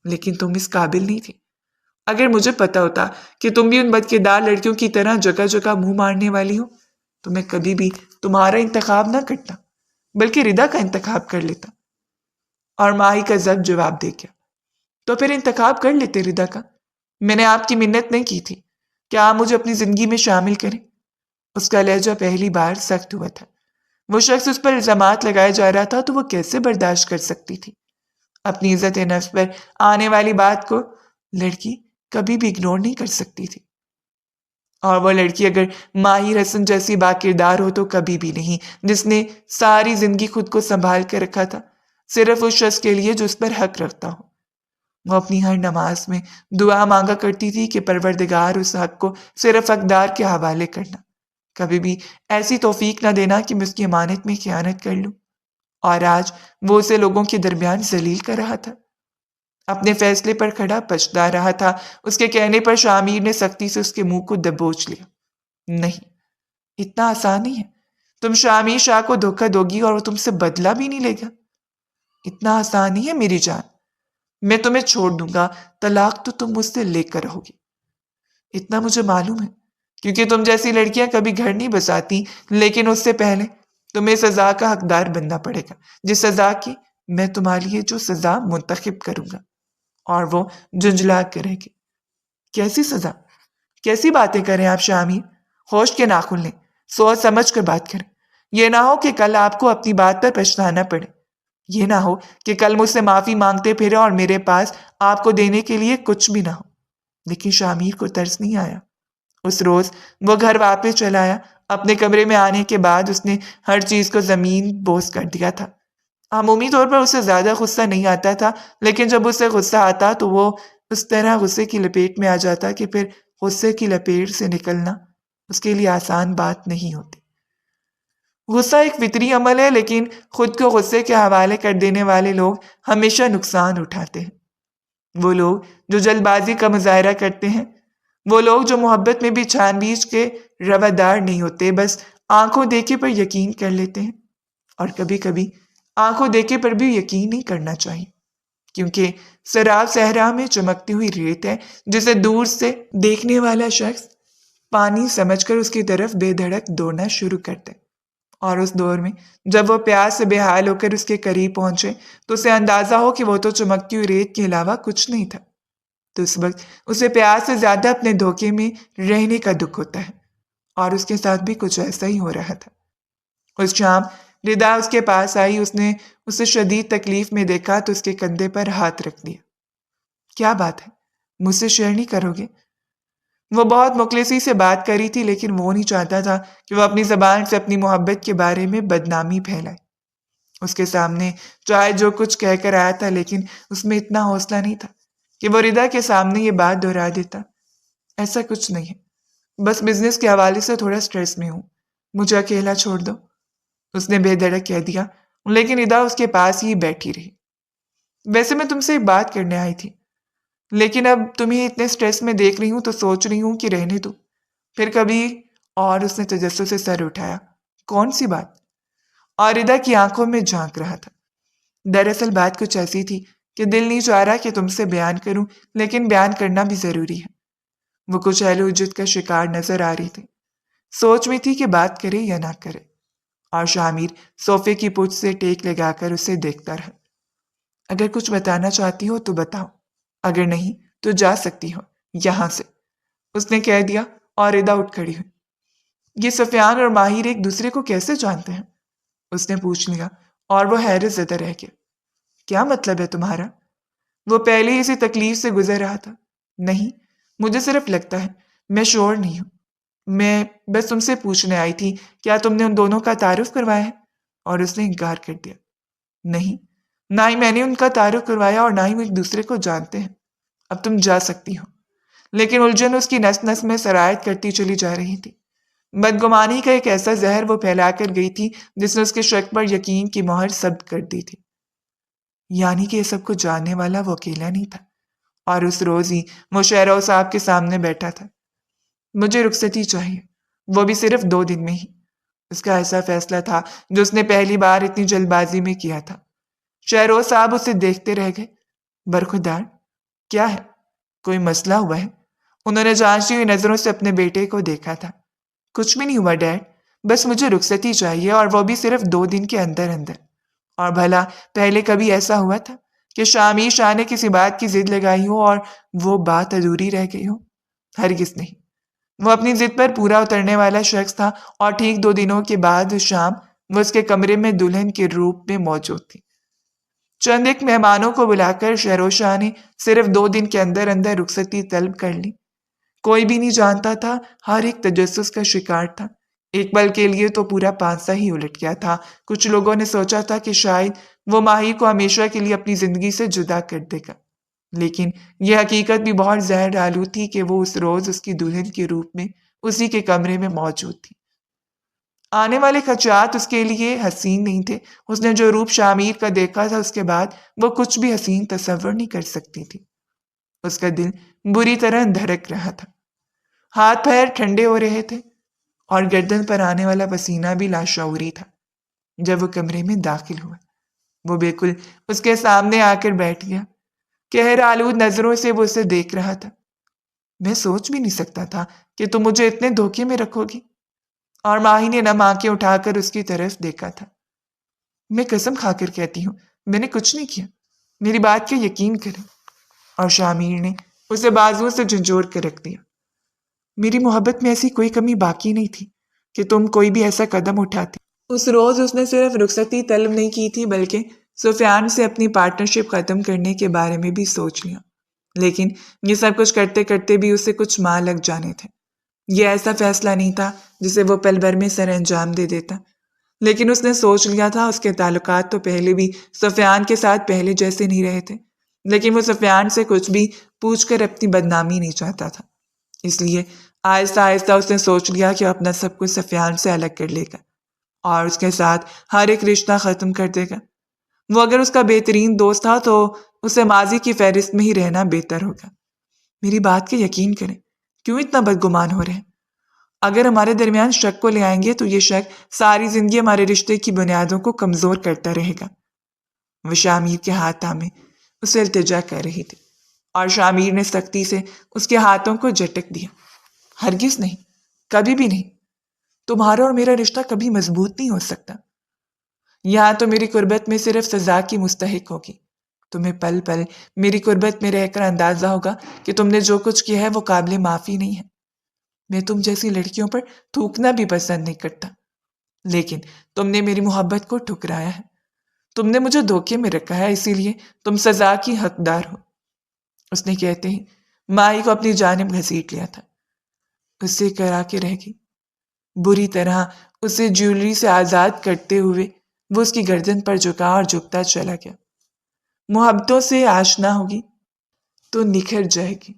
لیکن تم اس قابل نہیں تھی۔ اگر مجھے پتا ہوتا کہ تم بھی ان بدکردار لڑکیوں کی طرح جگہ جگہ منہ مارنے والی ہو تو میں کبھی بھی تمہارا انتخاب نہ کرتا، بلکہ ردا کا انتخاب کر لیتا۔ اور ماہی کا ضبط جواب دے گیا۔ تو پھر انتخاب کر لیتے ردا کا۔ میں نے آپ کی منت نہیں کی تھی کہ آپ مجھے اپنی زندگی میں شامل کریں۔ اس کا لہجہ پہلی بار سخت ہوا تھا۔ وہ شخص اس پر الزامات لگایا جا رہا تھا تو وہ کیسے برداشت کر سکتی تھی؟ اپنی عزت نفس پر آنے والی بات کو لڑکی کبھی بھی اگنور نہیں کر سکتی تھی، اور وہ لڑکی اگر ماہر حسن جیسی با کردار ہو تو کبھی بھی نہیں، جس نے ساری زندگی خود کو سنبھال کے رکھا تھا صرف اس شخص کے لیے جو اس پر حق رکھتا ہو۔ وہ اپنی ہر نماز میں دعا مانگا کرتی تھی کہ پروردگار اس حق کو صرف حقدار کے حوالے کرنا، کبھی بھی ایسی توفیق نہ دینا کہ میں اس کی امانت میں خیانت کر لوں۔ اور آج وہ اسے لوگوں کے درمیان ذلیل کر رہا تھا، اپنے فیصلے پر کھڑا پچھتا رہا تھا۔ اس کے کہنے پر شامیر نے سختی سے اس کے منہ کو دبوچ لیا۔ نہیں، اتنا آسان نہیں ہے، تم شامیر شاہ کو دھوکہ دو گی اور وہ تم سے بدلہ بھی نہیں لے گا۔ اتنا آسان نہیں ہے میری جان، میں تمہیں چھوڑ دوں گا، طلاق تو تم مجھ سے لے کر رہو گی۔ اتنا مجھے معلوم ہے، کیونکہ تم جیسی لڑکیاں کبھی گھر نہیں بساتی، لیکن اس سے پہلے تمہیں سزا کا حقدار بننا پڑے گا، جس سزا کی میں تمہارے لیے جو سزا منتخب کروں گا۔ اور وہ جھنجھلا کر رہ گئی۔ کیسی سزا؟ کیسی باتیں کریں آپ شامیر؟ ہوش کے ناخن لیں، سوچ سمجھ کر بات کریں۔ یہ نہ ہو کہ کل آپ کو اپنی بات پر پچھتانا پڑے، یہ نہ ہو کہ کل مجھ سے معافی مانگتے پھرے اور میرے پاس آپ کو دینے کے لیے کچھ بھی نہ ہو۔ لیکن شامیر کو ترس نہیں آیا۔ اس روز وہ گھر واپس چلا آیا۔ اپنے کمرے میں آنے کے بعد اس نے ہر چیز کو زمین بوس کر دیا تھا۔ عمومی طور پر اسے زیادہ غصہ نہیں آتا تھا، لیکن جب اسے غصہ آتا تو وہ اس طرح غصے کی لپیٹ میں آ جاتا کہ پھر غصے کی لپیٹ سے نکلنا اس کے لیے آسان بات نہیں ہوتی۔ غصہ ایک فطری عمل ہے، لیکن خود کو غصے کے حوالے کر دینے والے لوگ ہمیشہ نقصان اٹھاتے ہیں۔ وہ لوگ جو جلد بازی کا مظاہرہ کرتے ہیں، وہ لوگ جو محبت میں بھی چھان بیچ کے روادار نہیں ہوتے، بس آنکھوں دیکھے پر یقین کر لیتے ہیں۔ اور کبھی کبھی آنکھوں دیکھے پر بھی یقین نہیں کرنا چاہیے، کیونکہ سراب صحرا میں چمکتی ہوئی ریت ہے جسے دور سے دیکھنے والا شخص پانی سمجھ کر اس کی طرف بے دھڑک دوڑنا شروع کرتا ہے، اور اس دور میں جب وہ پیاس سے بے حال ہو کر اس کے قریب پہنچے تو اسے اندازہ ہو کہ وہ تو چمکتی ہوئی ریت کے علاوہ کچھ نہیں تھا، تو اس وقت اسے پیاس سے زیادہ اپنے دھوکے میں رہنے کا دکھ ہوتا ہے، اور اس کے ساتھ بھی کچھ ایسا ہی ہو رہا تھا۔ اس شام ردا اس کے پاس آئی، اس نے اسے شدید تکلیف میں دیکھا تو اس کے کندھے پر ہاتھ رکھ دیا۔ کیا بات ہے؟ مجھ سے شیئر نہیں کرو گے؟ وہ بہت مخلصی سے بات کری تھی، لیکن وہ نہیں چاہتا تھا کہ وہ اپنی زبان سے اپنی محبت کے بارے میں بدنامی پھیلائے۔ اس کے سامنے چاہے جو کچھ کہہ کر آیا تھا، لیکن اس میں اتنا حوصلہ نہیں تھا کہ وہ ردا کے سامنے یہ بات دہرا دیتا۔ ایسا کچھ نہیں ہے، بس بزنس کے حوالے سے تھوڑا سٹریس میں ہوں، مجھے اکیلا چھوڑ دو، اس نے بے دھڑک کہہ دیا، لیکن ردا اس کے پاس ہی بیٹھی رہی۔ ویسے میں تم سے ایک بات کرنے آئی تھی، لیکن اب تمہیں اتنے سٹریس میں دیکھ رہی ہوں تو سوچ رہی ہوں کہ رہنے دو، پھر کبھی۔ اور اس نے تجسس سے سر اٹھایا۔ کون سی بات؟ اور ردا کی آنکھوں میں جھانک رہا تھا۔ دراصل بات کچھ ایسی تھی کہ دل نہیں چاہ رہا کہ تم سے بیان کروں، لیکن بیان کرنا بھی ضروری ہے۔ وہ کچھ اہل و عجت کا شکار نظر آ رہی تھی، سوچ میں تھی کہ بات کرے یا نہ کرے، اور شامیر صوفے کی پوچھ سے ٹیک لگا کر اسے دیکھتا رہا۔ اگر کچھ بتانا چاہتی ہو تو بتاؤ، اگر نہیں تو جا سکتی ہو یہاں سے، اس نے کہہ دیا، اور ردا اٹھ کھڑی ہوئی۔ یہ سفیان اور ماہر ایک دوسرے کو کیسے جانتے ہیں؟ اس نے پوچھ لیا، اور وہ حیرت زدہ رہ گیا۔ کیا مطلب ہے تمہارا؟ وہ پہلے ہی اسی تکلیف سے گزر رہا تھا۔ نہیں، مجھے صرف لگتا ہے، میں شور نہیں ہوں، میں بس تم سے پوچھنے آئی تھی، کیا تم نے ان دونوں کا تعارف کروایا ہے؟ اور اس نے انکار کر دیا۔ نہیں، نہ ہی میں نے ان کا تعارف کروایا اور نہ ہی وہ ایک دوسرے کو جانتے ہیں۔ اب تم جا سکتی ہو۔ لیکن الجھن اس کی نس نس میں سرایت کرتی چلی جا رہی تھی۔ بدگمانی کا ایک ایسا زہر وہ پھیلا کر گئی تھی جس نے اس کے شک پر یقین کی مہر ثبت کر دی تھی۔ یعنی کہ یہ سب کو جاننے والا وہ اکیلا نہیں تھا، اور اس روز ہی وہ شہرو صاحب کے سامنے بیٹھا تھا۔ مجھے رخصتی چاہیے، وہ بھی صرف 2 دن میں ہی۔ اس کا ایسا فیصلہ تھا جو اس نے پہلی بار اتنی جلد بازی میں کیا تھا۔ شہرو صاحب اسے دیکھتے رہ گئے۔ برخودار، کیا ہے؟ کوئی مسئلہ ہوا ہے؟ انہوں نے جانچتی ہوئی نظروں سے اپنے بیٹے کو دیکھا تھا۔ کچھ بھی نہیں ہوا ڈیڈ، بس مجھے رخصتی چاہیے، اور وہ بھی صرف 2 دن کے اندر اندر۔ اور بھلا پہلے کبھی ایسا ہوا تھا کہ شامیر شاہ نے کسی بات کی ضد لگائی ہو اور وہ بات ادھوری رہ گئی ہو؟ ہرگز نہیں۔ وہ اپنی ضد پر پورا اترنے والا شخص تھا، اور ٹھیک 2 دنوں کے بعد شام وہ اس کے کمرے میں دلہن کے روپ میں موجود تھی۔ چند ایک مہمانوں کو بلا کر شہر و شاہ نے صرف 2 دن کے اندر اندر رخصتی طلب کر لی۔ کوئی بھی نہیں جانتا تھا، ہر ایک تجسس کا شکار تھا۔ ایک پل کے لیے تو پورا پانسا ہی الٹ گیا تھا۔ کچھ لوگوں نے سوچا تھا کہ شاید وہ ماہی کو ہمیشہ کے لیے اپنی زندگی سے جدا کر دے گا، لیکن یہ حقیقت بھی بہت زہر آلود تھی کہ وہ اس روز اس کی دلہن کے روپ میں اسی کے کمرے میں موجود تھی۔ آنے والے خدشات اس کے لیے حسین نہیں تھے۔ اس نے جو روپ شامیر کا دیکھا تھا اس کے بعد وہ کچھ بھی حسین تصور نہیں کر سکتی تھی۔ اس کا دل بری طرح دھڑک رہا تھا، ہاتھ پیر ٹھنڈے ہو رہے تھے اور گردن پر آنے والا پسینہ بھی لاشعوری تھا۔ جب وہ کمرے میں داخل ہوا، وہ بالکل اس کے سامنے آ کر بیٹھ گیا۔ قہر آلود نظروں سے وہ اسے دیکھ رہا تھا۔ میں سوچ بھی نہیں سکتا تھا کہ تم مجھے اتنے دھوکے میں رکھو گی۔ اور ماہی نے نم آنکھیں اٹھا کر اس کی طرف دیکھا تھا۔ میں قسم کھا کر کہتی ہوں، میں نے کچھ نہیں کیا، میری بات کا یقین کریں۔ اور شامیر نے اسے بازو سے جھنجھوڑ کر رکھ دیا۔ میری محبت میں ایسی کوئی کمی باقی نہیں تھی کہ تم کوئی بھی ایسا قدم اٹھاتی۔ اس روز اس نے صرف رخصتی طلب نہیں کی تھی بلکہ سفیان سے اپنی پارٹنرشپ ختم کرنے کے بارے میں بھی سوچ لیا، لیکن یہ سب کچھ کرتے کرتے بھی اسے کچھ ماہ لگ جانے تھے۔ یہ ایسا فیصلہ نہیں تھا جسے وہ پل بھر میں سر انجام دے دیتا، لیکن اس نے سوچ لیا تھا۔ اس کے تعلقات تو پہلے بھی سفیان کے ساتھ پہلے جیسے نہیں رہے تھے، لیکن وہ سفیان سے کچھ بھی پوچھ کر اپنی بدنامی نہیں چاہتا تھا۔ اس لیے آہستہ آہستہ اس نے سوچ لیا کہ اپنا سب کچھ سفیان سے الگ کر لے گا اور اس کے ساتھ ہر ایک رشتہ ختم کر دے گا۔ وہ اگر اس کا بہترین دوست تھا تو اسے ماضی کی فہرست میں ہی رہنا بہتر ہوگا۔ میری بات کا یقین کریں، کیوں اتنا بدگمان ہو رہے ہیں؟ اگر ہمارے درمیان شک کو لے آئیں گے تو یہ شک ساری زندگی ہمارے رشتے کی بنیادوں کو کمزور کرتا رہے گا۔ وہ شامیر کے ہاتھ تھامے اسے التجا کر رہی تھی اور شامیر نے سختی سے اس کے ہاتھوں کو جھٹک دیا۔ ہرگز نہیں، کبھی بھی نہیں، تمہارا اور میرا رشتہ کبھی مضبوط نہیں ہو سکتا۔ یہاں تو میری قربت میں صرف سزا کی مستحق ہوگی۔ تمہیں پل پل میری قربت میں رہ کر اندازہ ہوگا کہ تم نے جو کچھ کیا ہے وہ قابل معافی نہیں ہے۔ میں تم جیسی لڑکیوں پر تھوکنا بھی پسند نہیں کرتا، لیکن تم نے میری محبت کو ٹھکرایا ہے، تم نے مجھے دھوکے میں رکھا ہے، اسی لیے تم سزا کی حقدار ہو۔ اس نے کہتے ہی ماہی کو اپنی جانب گھسیٹ لیا تھا۔ اس سے کرا کے رہ گئی، بری طرح اسے جیولری سے آزاد کرتے ہوئے وہ اس کی گردن پر جھکا اور جھکتا چلا گیا۔ محبتوں سے آشنا ہوگی تو نکھر جائے گی،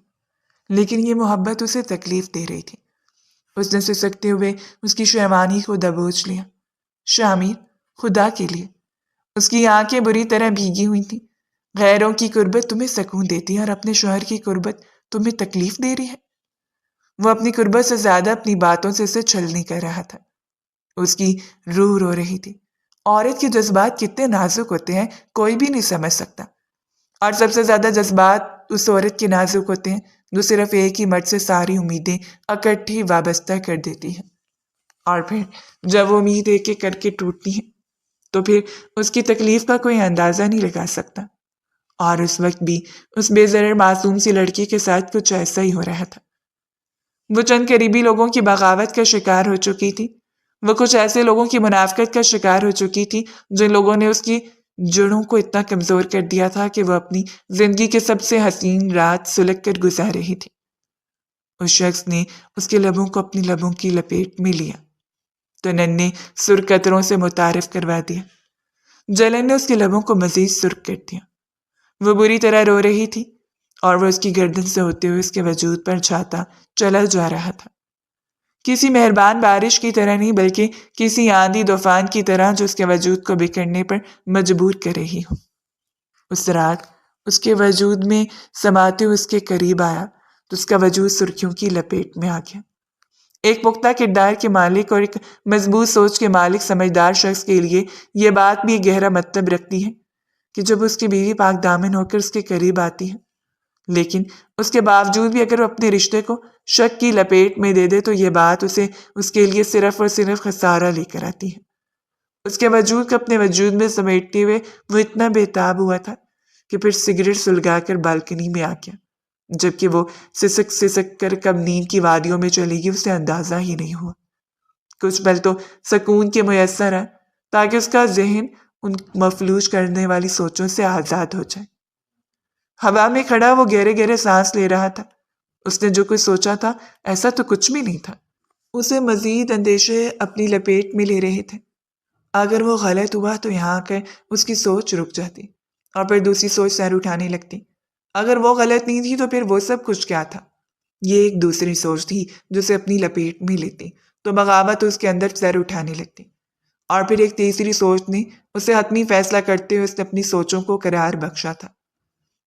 لیکن یہ محبت اسے تکلیف دے رہی تھی۔ اس نے سسکتے ہوئے اس کی شیروانی کو دبوچ لیا۔ شامیر، خدا کے لیے۔ اس کی آنکھیں بری طرح بھیگی ہوئی تھیں۔ غیروں کی قربت تمہیں سکون دیتی ہے اور اپنے شوہر کی قربت تمہیں تکلیف دے رہی ہے۔ وہ اپنی قربت سے زیادہ اپنی باتوں سے اسے چھلنی کر رہا تھا۔ اس کی روح رو رہی تھی۔ عورت کے جذبات کتنے نازک ہوتے ہیں کوئی بھی نہیں سمجھ سکتا، اور سب سے زیادہ جذبات اس عورت کے نازک ہوتے ہیں جو صرف ایک ہی مرد سے ساری امیدیں اکٹھی وابستہ کر دیتی ہیں، اور پھر جب وہ امید ایک ایک کر کے ٹوٹتی ہیں تو پھر اس کی تکلیف کا کوئی اندازہ نہیں لگا سکتا۔ اور اس وقت بھی اس بے ضرر معصوم سی لڑکی کے ساتھ کچھ ایسا ہی ہو رہا تھا۔ وہ چند قریبی لوگوں کی بغاوت کا شکار ہو چکی تھی، وہ کچھ ایسے لوگوں کی منافقت کا شکار ہو چکی تھی جن لوگوں نے اس کی جڑوں کو اتنا کمزور کر دیا تھا کہ وہ اپنی زندگی کے سب سے حسین رات سلگ کر گزار رہی تھی۔ اس شخص نے اس کے لبوں کو اپنی لبوں کی لپیٹ میں لیا تو ننھے سرخ قطروں سے متعارف کروا دیا۔ جلن نے اس کے لبوں کو مزید سرخ کر دیا۔ وہ بری طرح رو رہی تھی اور وہ اس کی گردن سے ہوتے ہوئے اس کے وجود پر چھاتا چلا جا رہا تھا، کسی مہربان بارش کی طرح نہیں بلکہ کسی آندھی طوفان کی طرح جو اس کے وجود کو بکھرنے پر مجبور کر رہی ہو۔ اس رات اس کے وجود میں سماتے ہوئے اس کے قریب آیا تو اس کا وجود سرخیوں کی لپیٹ میں آ گیا۔ ایک پختہ کردار کے مالک اور ایک مضبوط سوچ کے مالک سمجھدار شخص کے لیے یہ بات بھی گہرا مطلب رکھتی ہے کہ جب اس کی بیوی پاک دامن ہو کر اس کے قریب آتی ہے، لیکن اس کے باوجود بھی اگر وہ اپنے رشتے کو شک کی لپیٹ میں دے دے تو یہ بات اسے اس کے لیے صرف اور صرف خسارہ لے کر آتی ہے۔ اس کے وجود کو اپنے وجود میں سمیٹتے ہوئے وہ اتنا بےتاب ہوا تھا کہ پھر سگریٹ سلگا کر بالکنی میں آ گیا۔ جبکہ وہ سسک کر کب نیند کی وادیوں میں چلے گی اسے اندازہ ہی نہیں ہوا۔ کچھ پل تو سکون کے میسر ہے، تاکہ اس کا ذہن ان مفلوج کرنے والی سوچوں سے آزاد ہو جائے۔ ہوا میں کھڑا وہ گہرے گہرے سانس لے رہا تھا۔ اس نے جو کچھ سوچا تھا ایسا تو کچھ بھی نہیں تھا۔ اسے مزید اندیشے اپنی لپیٹ میں لے رہے تھے۔ اگر وہ غلط ہوا تو یہاں آ کر اس کی سوچ رک جاتی اور پھر دوسری سوچ سر اٹھانے لگتی۔ اگر وہ غلط نہیں تھی تو پھر وہ سب کچھ کیا تھا؟ یہ ایک دوسری سوچ تھی جو اسے اپنی لپیٹ میں لیتی تو بغاوت اس کے اندر سر اٹھانے لگتی، اور پھر ایک تیسری سوچ نے اسے حتمی فیصلہ کرتے ہوئے اس نے اپنی سوچوں کو قرار بخشا تھا۔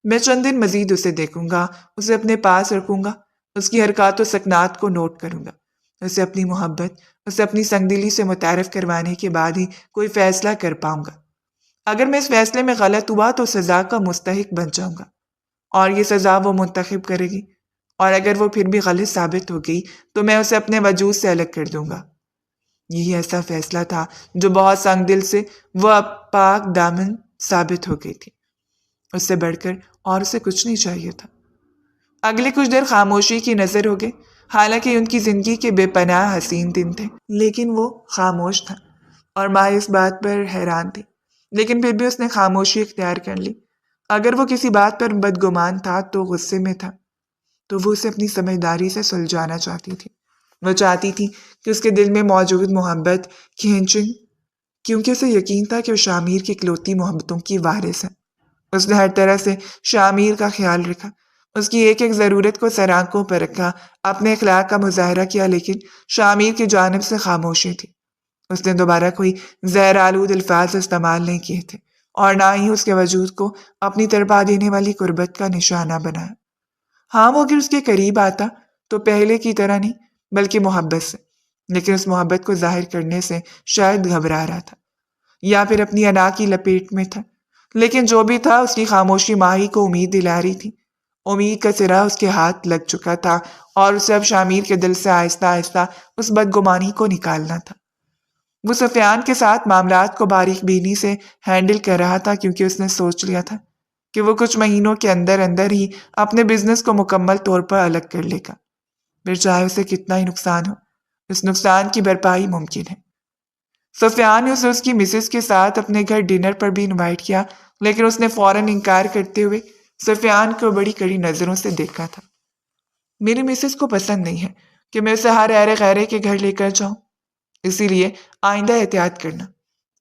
میں چند دن مزید اسے دیکھوں گا، اسے اپنے پاس رکھوں گا، اس کی حرکات و سکنات کو نوٹ کروں گا، اسے اپنی محبت، اسے اپنی سنگ دلی سے متعارف کروانے کے بعد ہی کوئی فیصلہ کر پاؤں گا۔ اگر میں اس فیصلے میں غلط ہوا تو سزا کا مستحق بن جاؤں گا، اور یہ سزا وہ منتخب کرے گی، اور اگر وہ پھر بھی غلط ثابت ہو گئی تو میں اسے اپنے وجود سے الگ کر دوں گا۔ یہی ایسا فیصلہ تھا جو بہت سنگ دل سے وہ پاک دامن ثابت ہو گئی تھی۔ اس سے بڑھ کر اور اسے کچھ نہیں چاہیے تھا۔ اگلے کچھ دیر خاموشی کی نظر ہو گئے، حالانکہ ان کی زندگی کے بے پناہ حسین دن تھے، لیکن وہ خاموش تھا اور ماں اس بات پر حیران تھی، لیکن پھر بھی اس نے خاموشی اختیار کر لی۔ اگر وہ کسی بات پر بدگمان تھا تو غصے میں تھا، تو وہ اسے اپنی سمجھداری سے سلجھانا چاہتی تھی۔ وہ چاہتی تھی کہ اس کے دل میں موجود محبت کھینچیں، کیونکہ اسے یقین تھا کہ وہ شامیر کی اکلوتی محبتوں کی وارث ہے۔ اس نے ہر طرح سے شامیر کا خیال رکھا، اس کی ایک ایک ضرورت کو سر آنکھوں پر رکھا، اپنے اخلاق کا مظاہرہ کیا، لیکن شامیر کی جانب سے خاموشی تھی۔ اس نے دوبارہ کوئی زہر آلود الفاظ استعمال نہیں کیے تھے، اور نہ ہی اس کے وجود کو اپنی تڑپا دینے والی قربت کا نشانہ بنایا۔ ہاں، وہ اگر اس کے قریب آتا تو پہلے کی طرح نہیں بلکہ محبت سے، لیکن اس محبت کو ظاہر کرنے سے شاید گھبرا رہا تھا یا پھر اپنی انا کی لپیٹ میں تھا۔ لیکن جو بھی تھا، اس کی خاموشی ماہی کو امید دلا رہی تھی۔ امید کا سرا اس کے ہاتھ لگ چکا تھا اور اسے اب شامیر کے دل سے آہستہ آہستہ اس بدگمانی کو نکالنا تھا۔ وہ سفیان کے ساتھ معاملات کو باریک بینی سے ہینڈل کر رہا تھا، کیونکہ اس نے سوچ لیا تھا کہ وہ کچھ مہینوں کے اندر اندر ہی اپنے بزنس کو مکمل طور پر الگ کر لے گا، پھر چاہے اسے کتنا ہی نقصان ہو، اس نقصان کی بھرپائی ممکن ہے۔ سفیان نے اسے اس کی مسز کے ساتھ اپنے گھر ڈنر پر بھی انوائٹ کیا، لیکن اس نے فوراً انکار کرتے ہوئے سفیان کو بڑی کڑی نظروں سے دیکھا تھا۔ میری مسز کو پسند نہیں ہے کہ میں اسے ہر ایرے غیرے کے گھر لے کر جاؤں، اسی لیے آئندہ احتیاط کرنا،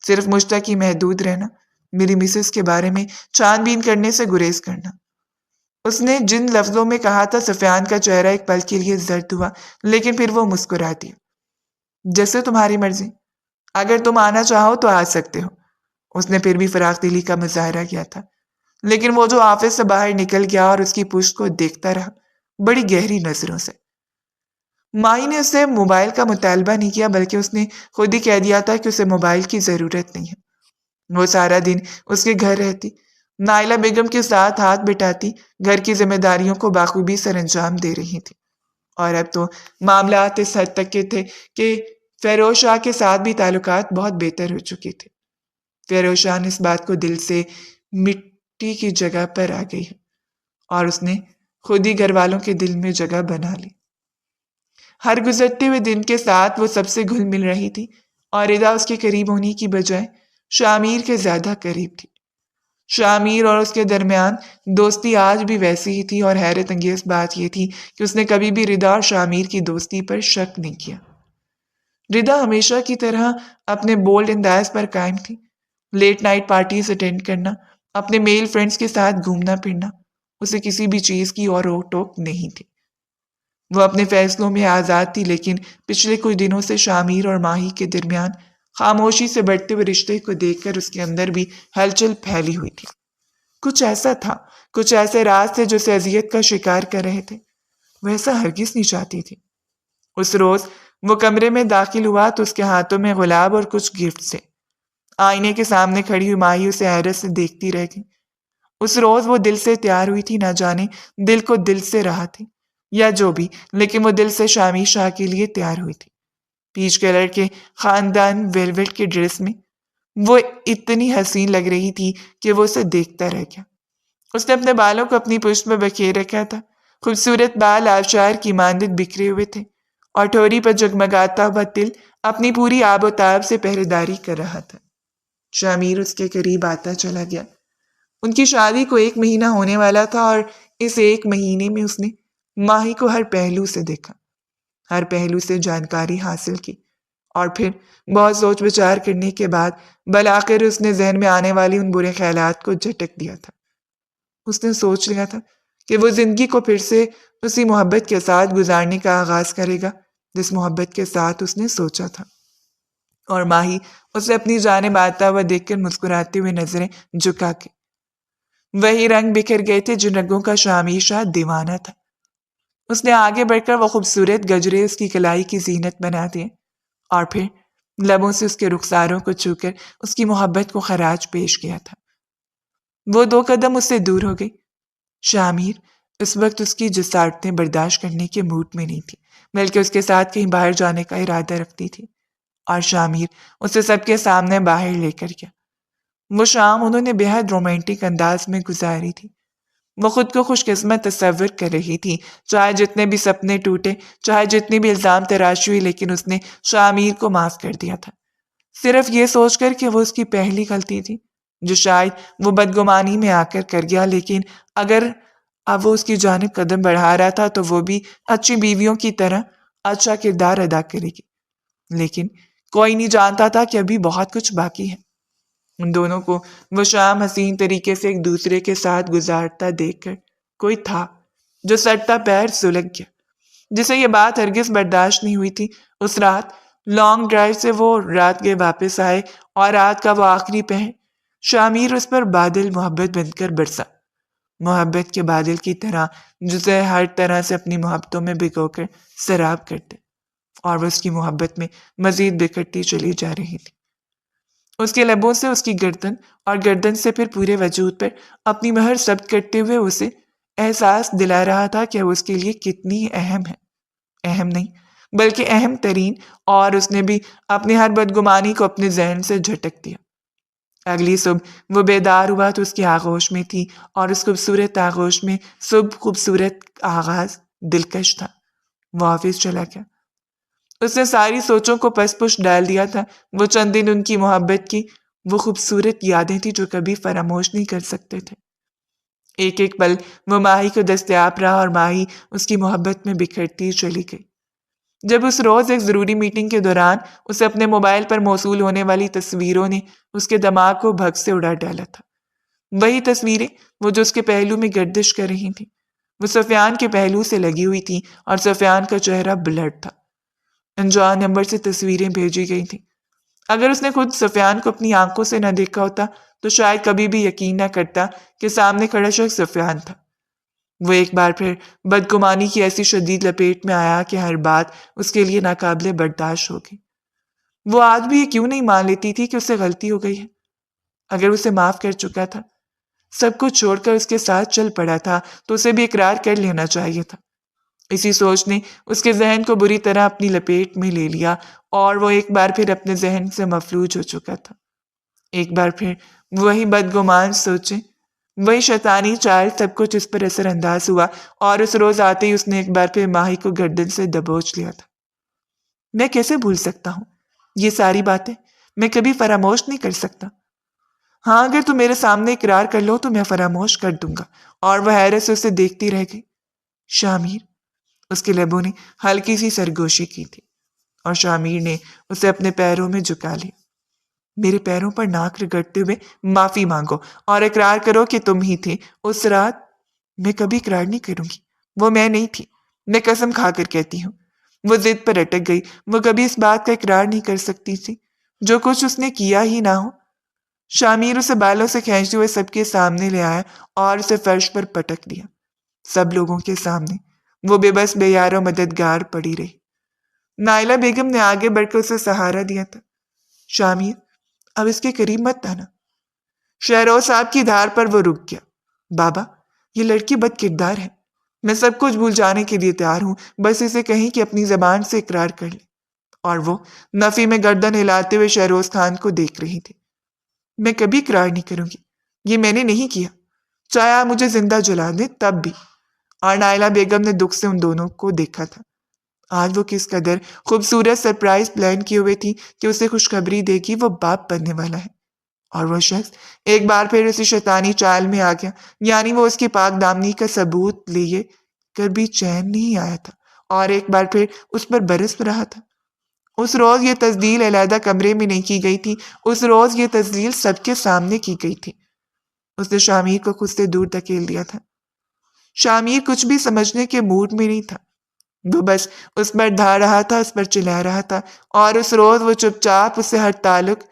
صرف مجھ تک ہی محدود رہنا، میری مسز کے بارے میں چھان بین کرنے سے گریز کرنا۔ اس نے جن لفظوں میں کہا تھا، سفیان کا چہرہ ایک پل کے لیے زرد ہوا، لیکن پھر وہ مسکرا دیا۔ جیسے تمہاری مرضی، اگر تم آنا چاہو تو آ سکتے ہو۔ اس نے پھر بھی فراخ دلی کا مظاہرہ کیا تھا، لیکن وہ جو آفس سے باہر نکل گیا اور اس کی پشت کو دیکھتا رہا بڑی گہری نظروں سے۔ مائی نے اسے موبائل کا مطالبہ نہیں کیا، بلکہ اس نے خود ہی کہہ دیا تھا کہ اسے موبائل کی ضرورت نہیں ہے۔ وہ سارا دن اس کے گھر رہتی، نائلہ بیگم کے ساتھ ہاتھ بٹاتی، گھر کی ذمہ داریوں کو بخوبی سر انجام دے رہی تھی، اور اب تو معاملات اس حد تک کے تھے کہ فیروز شاہ کے ساتھ بھی تعلقات بہت بہتر ہو چکے تھے۔ فیروز شاہ نے اس بات کو دل سے مٹی کی جگہ پر آ گئی ہے، اور اس نے خود ہی گھر والوں کے دل میں جگہ بنا لی۔ ہر گزرتے ہوئے دن کے ساتھ وہ سب سے گھل مل رہی تھی، اور رضا اس کے قریب ہونے کی بجائے شامیر کے زیادہ قریب تھی۔ شامیر اور اس کے درمیان دوستی آج بھی ویسی ہی تھی، اور حیرت انگیز بات یہ تھی کہ اس نے کبھی بھی رضا اور شامیر کی دوستی پر شک نہیں کیا۔ رضا ہمیشہ کی طرح اپنے بولڈ انداز پر قائم تھی، لیٹ نائٹ پارٹیز اٹینڈ کرنا، اپنے میل فرینڈز کے ساتھ گھومنا پھرنا، اسے کسی بھی چیز کی اور روک ٹوک نہیں تھی۔ وہ اپنے فیصلوں میں آزاد تھی، لیکن پچھلے کچھ دنوں سے شامیر اور ماہی کے درمیان خاموشی سے بڑھتے ہوئے رشتے کو دیکھ کر اس کے اندر بھی ہلچل پھیلی ہوئی تھی۔ کچھ ایسا تھا، کچھ ایسے راز تھے جو اسے اذیت کا شکار کر رہے تھے۔ وہ ایسا ہرگز نہیں چاہتی تھی۔ اس روز وہ کمرے میں داخل ہوا تو اس کے ہاتھوں میں گلاب اور کچھ گفٹ تھے۔ آئینے کے سامنے کھڑی ہوئی ماہی اسے حیرت سے دیکھتی رہ گئی۔ اس روز وہ دل سے تیار ہوئی تھی، نہ جانے دل کو دل سے رہا تھی یا جو بھی، لیکن وہ دل سے شامیر شاہ کے لیے تیار ہوئی تھی۔ پیچ کلر کے خاندان ویلویٹ کے ڈریس میں وہ اتنی حسین لگ رہی تھی کہ وہ اسے دیکھتا رہ گیا۔ اس نے اپنے بالوں کو اپنی پشت میں بکھیر رکھا تھا، خوبصورت بال آبشار کی مانند بکھرے ہوئے تھے، اور ٹھوری پر جگمگاتا ہوا تل اپنی پوری آب و تاب سے پہرے داری کر رہا تھا۔ شامیر اس کے قریب آتا چلا گیا۔ ان کی شادی کو 1 مہینہ ہونے والا تھا اور اس 1 مہینے میں اس نے ماہی کو ہر پہلو سے دیکھا، ہر پہلو سے جانکاری حاصل کی، اور پھر بہت سوچ بچار کرنے کے بعد بالآخر اس نے ذہن میں آنے والی ان برے خیالات کو جھٹک دیا تھا۔ اس نے سوچ لیا تھا کہ وہ زندگی کو پھر سے اسی محبت کے ساتھ گزارنے کا آغاز کرے گا جس محبت کے ساتھ اس نے سوچا تھا، اور ماہی اسے اپنی جانب آتا ہوا دیکھ کر مسکراتے ہوئے نظریں جھکا کے، وہی رنگ بکھر گئے تھے جن رنگوں کا شامیر شاید دیوانہ تھا۔ اس نے آگے بڑھ کر وہ خوبصورت گجرے اس کی کلائی کی زینت بنا دیے، اور پھر لبوں سے اس کے رخساروں کو چھو کر اس کی محبت کو خراج پیش کیا تھا۔ وہ 2 قدم اس سے دور ہو گئی۔ شامیر اس وقت اس کی جسارتیں برداشت کرنے کے موڈ میں نہیں تھی، بلکہ اس کے ساتھ کہیں باہر جانے کا ارادہ رکھتی تھی، اور شامیر اسے سب کے سامنے باہر لے کر گیا۔ وہ شام انہوں نے بے حد رومانٹک انداز میں گزاری تھی۔ وہ خود کو خوش قسمت تصور کر رہی تھی، چاہے جتنے بھی سپنے ٹوٹے، چاہے جتنی بھی الزام تراشی ہوئی، لیکن اس نے شامیر کو معاف کر دیا تھا، صرف یہ سوچ کر کہ وہ اس کی پہلی غلطی تھی جو شاید وہ بدگمانی میں آ کر گیا، لیکن اگر اب وہ اس کی جانب قدم بڑھا رہا تھا تو وہ بھی اچھی بیویوں کی طرح اچھا کردار ادا کرے گی، لیکن کوئی نہیں جانتا تھا کہ ابھی بہت کچھ باقی ہے۔ ان دونوں کو وہ شام حسین طریقے سے ایک دوسرے کے ساتھ گزارتا دیکھ کر کوئی تھا جو سٹتا پیر سلگ گیا، جسے یہ بات ہرگز برداشت نہیں ہوئی تھی۔ اس رات لانگ ڈرائیو سے وہ رات گئے واپس آئے، اور رات کا وہ آخری پہر شامیر اس پر بادل محبت بن کر برسا، محبت کے بادل کی طرح جسے ہر طرح سے اپنی محبتوں میں بھگو کر سیراب کرتے، اور وہ اس کی محبت میں مزید بکھرتی چلی جا رہی تھی۔ اس کے لبوں سے اس کی گردن، اور گردن سے پھر پورے وجود پر اپنی مہر ثبت کرتے ہوئے اسے احساس دلا رہا تھا کہ وہ اس کے لیے کتنی اہم ہے، اہم نہیں بلکہ اہم ترین، اور اس نے بھی اپنی ہر بدگمانی کو اپنے ذہن سے جھٹک دیا۔ اگلی صبح وہ بیدار ہوا تو اس کی آغوش میں تھی، اور اس خوبصورت آغوش میں صبح خوبصورت آغاز دلکش تھا۔ وہ آفس چلا گیا۔ اس نے ساری سوچوں کو پس پش ڈال دیا تھا۔ وہ چند دن ان کی محبت کی وہ خوبصورت یادیں تھی جو کبھی فراموش نہیں کر سکتے تھے۔ ایک ایک پل وہ ماہی کو دستیاب رہا، اور ماہی اس کی محبت میں بکھرتی چلی گئی۔ جب اس روز ایک ضروری میٹنگ کے دوران اسے اپنے موبائل پر موصول ہونے والی تصویروں نے اس کے دماغ کو بھگ سے اڑا ڈالا تھا، وہی تصویریں وہ جو اس کے پہلو میں گردش کر رہی تھیں، وہ سفیان کے پہلو سے لگی ہوئی تھیں، اور سفیان کا چہرہ بلڈ تھا۔ انجان نمبر سے تصویریں بھیجی گئی تھیں۔ اگر اس نے خود سفیان کو اپنی آنکھوں سے نہ دیکھا ہوتا تو شاید کبھی بھی یقین نہ کرتا کہ سامنے کھڑا شخص سفیان تھا۔ وہ ایک بار پھر بدگمانی کی ایسی شدید لپیٹ میں آیا کہ ہر بات اس کے لیے ناقابل برداشت ہو گئی۔ وہ آج بھی یہ کیوں نہیں مان لیتی تھی کہ اس سے غلطی ہو گئی ہے؟ اگر اسے معاف کر چکا تھا، سب کچھ چھوڑ کر اس کے ساتھ چل پڑا تھا، تو اسے بھی اقرار کر لینا چاہیے تھا۔ اسی سوچ نے اس کے ذہن کو بری طرح اپنی لپیٹ میں لے لیا، اور وہ ایک بار پھر اپنے ذہن سے مفلوج ہو چکا تھا۔ ایک بار پھر وہی بدگمان سوچیں، وہی شیطانی چال، سب کچھ اس پر اثر انداز ہوا، اور اس روز آتے ہی اس نے ایک بار پھر ماہی کو گردن سے دبوچ لیا تھا۔ میں کیسے بھول سکتا ہوں یہ ساری باتیں؟ میں کبھی فراموش نہیں کر سکتا۔ ہاں، اگر تم میرے سامنے اقرار کر لو تو میں فراموش کر دوں گا۔ اور وہ حیرت سے اسے دیکھتی رہ گئی۔ شامیر، اس کے لبوں نے ہلکی سی سرگوشی کی تھی، اور شامیر نے اسے اپنے پیروں میں جھکا لیا۔ میرے پیروں پر ناک رگڑتے ہوئے معافی مانگو، اور اقرار کرو کہ تم ہی تھے اس رات۔ میں کبھی اقرار نہیں کروں گی، وہ میں نہیں تھی، میں قسم کھا کر کہتی ہوں۔ وہ ضد پر اٹک گئی۔ وہ کبھی اس بات کا اقرار نہیں کر سکتی تھی جو کچھ اس نے کیا ہی نہ ہو۔ شامیر اسے بالوں سے کھینچتے ہوئے سب کے سامنے لے آیا، اور اسے فرش پر پٹک دیا۔ سب لوگوں کے سامنے وہ بے بس بے یار و مددگار پڑی رہی۔ نائلہ بیگم نے آگے بڑھ کر اسے سہارا دیا تھا۔ شامیر، اب اس کے قریب مت آنا۔ شہروز صاحب کی دھار پر وہ رک گیا۔ بابا، یہ لڑکی بد کردار ہے، میں سب کچھ بھول جانے کے لیے تیار ہوں، بس اسے کہیں کہ اپنی زبان سے اقرار کر لے۔ اور وہ نفی میں گردن ہلاتے ہوئے شہروز خان کو دیکھ رہی تھی۔ میں کبھی اقرار نہیں کروں گی، یہ میں نے نہیں کیا، چاہے آپ مجھے زندہ جلا دیں تب بھی۔ اور نائلہ بیگم نے دکھ سے ان دونوں کو دیکھا تھا۔ آج وہ کس قدر خوبصورت سرپرائز پلان کیے ہوئے تھی کہ اسے خوشخبری دے گی وہ باپ بننے والا ہے، اور وہ شخص ایک بار پھر اسی شیطانی چال میں آ گیا، یعنی وہ اس کی پاک دامنی کا ثبوت لیے کر بھی چین نہیں آیا تھا اور ایک بار پھر اس پر برس رہا تھا۔ اس روز یہ تسجیل علیحدہ کمرے میں نہیں کی گئی تھی، اس روز یہ تسجیل سب کے سامنے کی گئی تھی۔ اس نے شامیر کو خود سے دور دھکیل دیا تھا۔ شامیر کچھ بھی سمجھنے کے موڈ میں نہیں تھا، وہ بس اس پر دھا رہا تھا، اس پر چلا رہا تھا، اور اس روز وہ چپ چاپ اسے ہر تعلق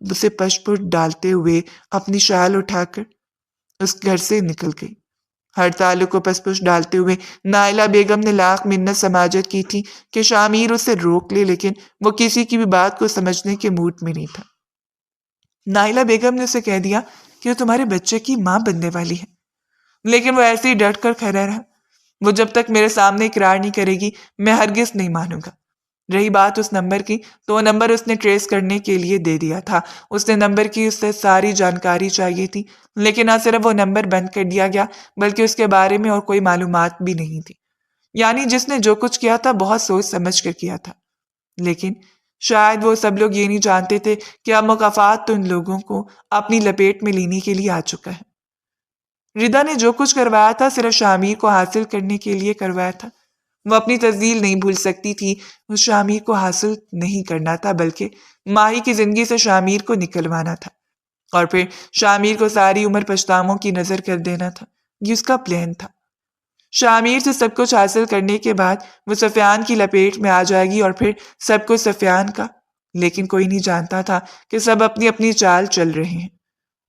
اسے پشپٹ ڈالتے ہوئے اپنی شال اٹھا کر اس گھر سے نکل گئی۔ ہر تعلق کو پس پش ڈالتے ہوئے نائلہ بیگم نے لاکھ منت سماجت کی تھی کہ شامیر اسے روک لے، لیکن وہ کسی کی بھی بات کو سمجھنے کے موڈ میں نہیں تھا۔ نائلہ بیگم نے اسے کہہ دیا کہ وہ تمہارے بچے کی ماں بننے والی ہے، لیکن وہ ایسے ہی ڈٹ کر کھڑا رہا۔ وہ جب تک میرے سامنے اقرار نہیں کرے گی میں ہرگز نہیں مانوں گا۔ رہی بات اس نمبر کی تو وہ نمبر اس نے ٹریس کرنے کے لیے دے دیا تھا۔ اس نے نمبر کی اس سے ساری جانکاری چاہیے تھی، لیکن نہ صرف وہ نمبر بند کر دیا گیا بلکہ اس کے بارے میں اور کوئی معلومات بھی نہیں تھی۔ یعنی جس نے جو کچھ کیا تھا بہت سوچ سمجھ کر کیا تھا، لیکن شاید وہ سب لوگ یہ نہیں جانتے تھے کہ اب مکافات تو ان لوگوں کو اپنی لپیٹ میں لینے کے لیے آ چکا ہے۔ ردا نے جو کچھ کروایا تھا صرف شامیر کو حاصل کرنے کے لیے کروایا تھا۔ وہ اپنی تزلیل نہیں بھول سکتی تھی، اس شامیر کو حاصل نہیں کرنا تھا بلکہ ماہی کی زندگی سے شامیر کو نکلوانا تھا اور پھر شامیر کو ساری عمر پچھتاووں کی نظر کر دینا تھا۔ یہ اس کا پلان تھا۔ شامیر سے سب کچھ حاصل کرنے کے بعد وہ سفیان کی لپیٹ میں آ جائے گی اور پھر سب کچھ سفیان کا، لیکن کوئی نہیں جانتا تھا کہ سب اپنی اپنی چال چل رہے ہیں۔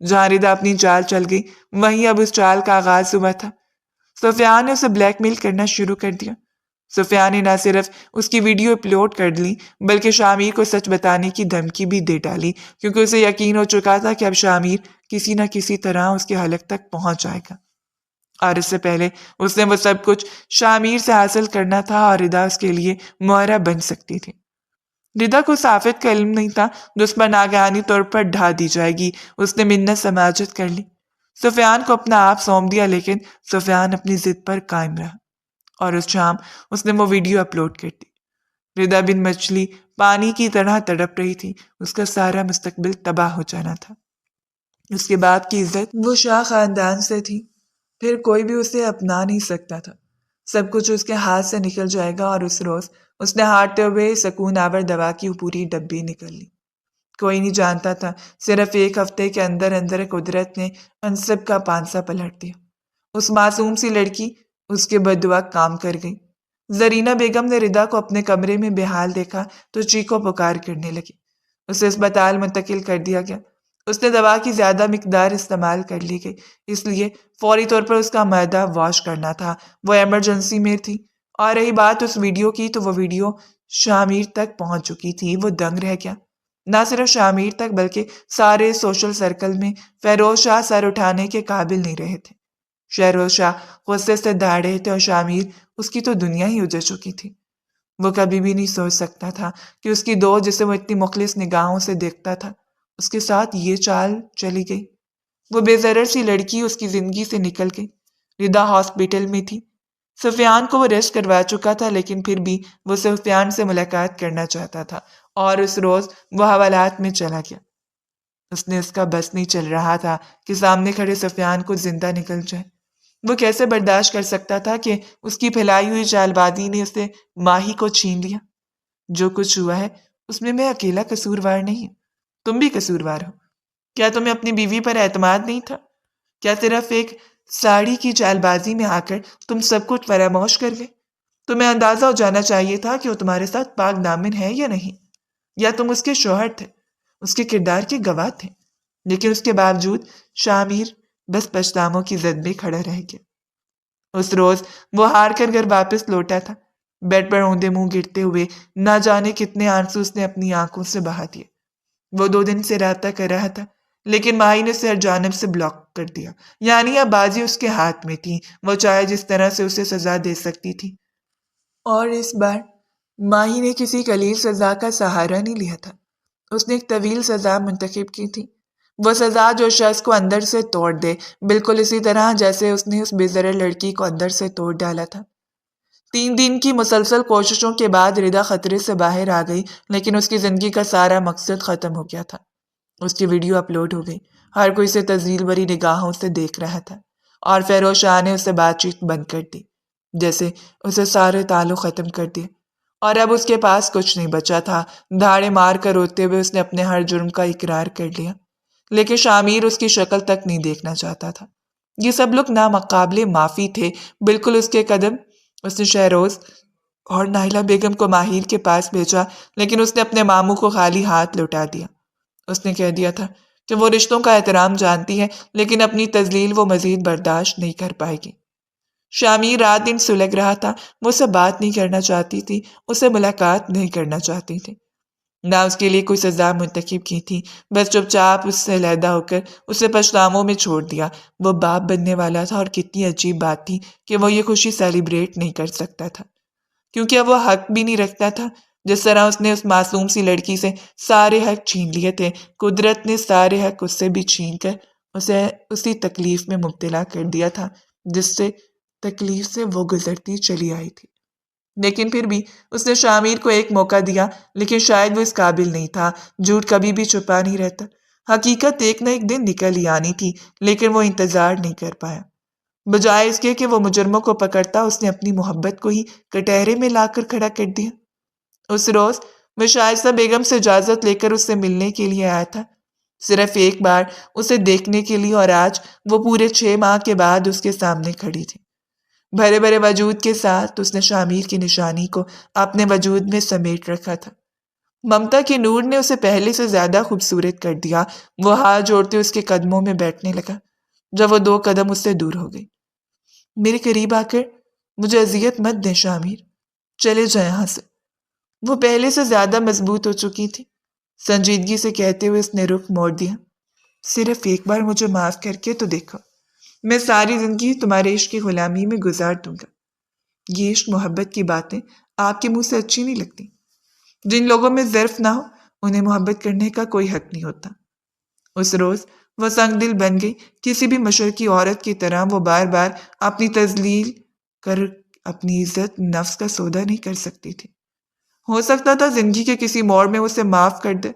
جہاں ردا اپنی چال چل گئی وہیں اب اس چال کا آغاز ہوا تھا۔ سفیان نے اسے بلیک میل کرنا شروع کر دیا۔ سفیان نے نہ صرف اس کی ویڈیو اپلوڈ کر لی بلکہ شامیر کو سچ بتانے کی دھمکی بھی دے ڈالی، کیونکہ اسے یقین ہو چکا تھا کہ اب شامیر کسی نہ کسی طرح اس کے حلق تک پہنچ جائے گا، اور اس سے پہلے اس نے وہ سب کچھ شامیر سے حاصل کرنا تھا اور ردا اس کے لیے مہرہ بن سکتی تھی۔ ردا کو صافت کا علم نہیں تھا جو اس پر ناگہانی طور پر ڈھا دی جائے گی۔ اس نے منت سماجت کر لی، سفیان کو اپنا آپ سونپ دیا، لیکن سفیان اپنی ضد پر قائم رہا اور اس شام اس نے وہ ویڈیو اپلوڈ کر دی۔ ردا بن مچھلی پانی کی طرح تڑپ رہی تھی، اس کا سارا مستقبل تباہ ہو جانا تھا۔ اس کے باپ کی عزت وہ شاہ خاندان سے تھی، پھر کوئی بھی اسے اپنا نہیں سکتا تھا۔ سب کچھ اس کے ہاتھ سے نکل جائے گا، اور اس روز اس نے ہارتے ہوئے سکون آور دوا کی پوری ڈبی نکل لی۔ کوئی نہیں جانتا تھا، صرف ایک ہفتے کے اندر اندر قدرت نے ان سب کا پانسا پلٹ دیا۔ اس معصوم سی لڑکی اس کے بددعا کام کر گئی۔ زرینہ بیگم نے ردا کو اپنے کمرے میں بے حال دیکھا تو چیخو پکار کرنے لگی۔ اسے اسپتال منتقل کر دیا گیا۔ اس نے دوا کی زیادہ مقدار استعمال کر لی گئی، اس لیے فوری طور پر اس کا معدہ واش کرنا تھا۔ وہ ایمرجنسی میں تھی۔ اور رہی بات اس ویڈیو کی تو وہ ویڈیو شامیر تک پہنچ چکی تھی۔ وہ دنگ رہ گیا، نہ صرف شامیر تک بلکہ سارے سوشل سرکل میں فیروز شاہ سر اٹھانے کے قابل نہیں رہے تھے۔ فیروز شاہ غصے سے دھاڑ رہے تھے اور شامیر اس کی تو دنیا ہی اجڑ چکی تھی۔ وہ کبھی بھی نہیں سوچ سکتا تھا کہ اس کی دوست جسے وہ اتنی مخلص نگاہوں سے دیکھتا تھا اس کے ساتھ یہ چال چلی گئی۔ وہ بے ضرر سی لڑکی اس کی زندگی سے نکل گئی۔ ردا ہاسپٹل میں تھی۔ سفیان کو وہ ریسٹ کروا چکا تھا، لیکن پھر بھی وہ سفیان سے ملاقات کرنا چاہتا تھا اور اس روز وہ حوالات میں چلا گیا۔ اس کا بس نہیں چل رہا تھا کہ سامنے کھڑے سفیان کو زندہ نکل جائے۔ وہ کیسے برداشت کر سکتا تھا کہ اس کی پھیلائی ہوئی چال بازی نے اسے ماہی کو چھین لیا۔ جو کچھ ہوا ہے اس میں اکیلا قصوروار نہیں ہوں، تم بھی قصوروار ہو۔ کیا تمہیں اپنی بیوی پر اعتماد نہیں تھا؟ کیا صرف ایک ساڑی کی چال بازی میں آ کر تم سب کچھ فراموش کر گئے؟ تمہیں اندازہ ہو جانا چاہیے تھا کہ وہ تمہارے ساتھ پاک دامن ہے یا نہیں، یا تم اس کے شوہر تھے، اس کے کردار کے گواہ تھے۔ لیکن اس کے باوجود شامیر بس پچھتاووں کی زد میں کھڑا رہ گیا۔ اس روز وہ ہار کر گھر واپس لوٹا تھا۔ بیڈ پر اوندے منہ گرتے ہوئے نہ جانے کتنے آنسو اس نے اپنی آنکھوں سے بہا دیے۔ وہ 2 دن سے رابطہ کر رہا تھا، لیکن ماہی نے اسے ہر جانب سے بلاک کر دیا۔ یعنی اب بازی اس کے ہاتھ میں تھی، وہ چاہے جس طرح سے اسے سزا دے سکتی تھی۔ اور اس بار ماہی نے کسی قلیل سزا کا سہارا نہیں لیا تھا، اس نے ایک طویل سزا منتخب کی تھی۔ وہ سزا جو شخص کو اندر سے توڑ دے، بالکل اسی طرح جیسے اس نے اس بے ضرر لڑکی کو اندر سے توڑ ڈالا تھا۔ 3 دن کی مسلسل کوششوں کے بعد ردا خطرے سے باہر آ گئی، لیکن اس کی زندگی کا سارا مقصد ختم ہو گیا تھا۔ اس کی ویڈیو اپلوڈ ہو گئی، ہر کوئی اسے تذلیل بھری نگاہوں سے دیکھ رہا تھا، اور فیروز شاہ نے اس سے بات چیت بند کر دی، جیسے اسے سارے تعلق ختم کر دیے، اور اب اس کے پاس کچھ نہیں بچا تھا۔ دھاڑے مار کر روتے ہوئے اس نے اپنے ہر جرم کا اقرار کر لیا، لیکن شامیر اس کی شکل تک نہیں دیکھنا چاہتا تھا۔ یہ سب لوگ نامقابل معافی تھے، بالکل اس کے قدم۔ اس نے شہروز اور نائلہ بیگم کو ماہر کے پاس بھیجا، لیکن اس نے اپنے ماموں کو خالی ہاتھ لوٹا دیا۔ اس نے کہہ دیا تھا کہ وہ رشتوں کا احترام جانتی ہے، لیکن اپنی تذلیل وہ مزید برداشت نہیں کر پائے گی۔ شامیر رات دن سلگ رہا تھا، وہ اسے بات نہیں کرنا چاہتی تھی، اسے ملاقات نہیں کرنا چاہتی تھی، نہ اس کے لیے کوئی سزا منتخب کی تھی، بس چپ چاپ اس سے علیحدہ ہو کر اسے پچھتاووں میں چھوڑ دیا۔ وہ باپ بننے والا تھا، اور کتنی عجیب بات تھی کہ وہ یہ خوشی سیلیبریٹ نہیں کر سکتا تھا، کیونکہ اب وہ حق بھی نہیں رکھتا تھا۔ جس طرح اس نے اس معصوم سی لڑکی سے سارے حق چھین لیے تھے، قدرت نے سارے حق اس سے بھی چھین کر اسے اسی تکلیف میں مبتلا کر دیا تھا جس سے تکلیف سے وہ گزرتی چلی آئی تھی۔ لیکن پھر بھی اس نے شامیر کو ایک موقع دیا، لیکن شاید وہ اس قابل نہیں تھا۔ جھوٹ کبھی بھی چھپا نہیں رہتا، حقیقت ایک نہ ایک دن نکل ہی آنی تھی، لیکن وہ انتظار نہیں کر پایا۔ بجائے اس کے کہ وہ مجرموں کو پکڑتا، اس نے اپنی محبت کو ہی کٹہرے میں لا کر کھڑا کر دیا۔ اس روز میں شائستہ بیگم سے اجازت لے کر اس سے ملنے کے لیے آیا تھا، صرف ایک بار اسے دیکھنے کے لیے، اور آج وہ پورے 6 ماہ کے بعد اس کے سامنے کھڑی تھی۔ بھرے بھرے وجود کے ساتھ اس نے شامیر کی نشانی کو اپنے وجود میں سمیٹ رکھا تھا۔ ممتا کے نور نے اسے پہلے سے زیادہ خوبصورت کر دیا۔ وہ ہاتھ جوڑتے اس کے قدموں میں بیٹھنے لگا جب وہ 2 قدم اس سے دور ہو گئی۔ میرے قریب آ کر مجھے اذیت مت دیں شامیر، چلے جائیں یہاں سے۔ وہ پہلے سے زیادہ مضبوط ہو چکی تھی۔ سنجیدگی سے کہتے ہوئے اس نے رخ موڑ دیا۔ صرف ایک بار مجھے معاف کر کے تو دیکھو، میں ساری زندگی تمہارے عشق کی غلامی میں گزار دوں گا۔ یہ عشق محبت کی باتیں آپ کے منہ سے اچھی نہیں لگتی۔ جن لوگوں میں ظرف نہ ہو انہیں محبت کرنے کا کوئی حق نہیں ہوتا۔ اس روز وہ سنگ دل بن گئی۔ کسی بھی مشرقی عورت کی طرح وہ بار بار اپنی تذلیل کر اپنی عزت نفس کا سودا نہیں کر سکتی تھی۔ ہو سکتا تھا زندگی کے کسی موڑ میں اسے معاف کر دے،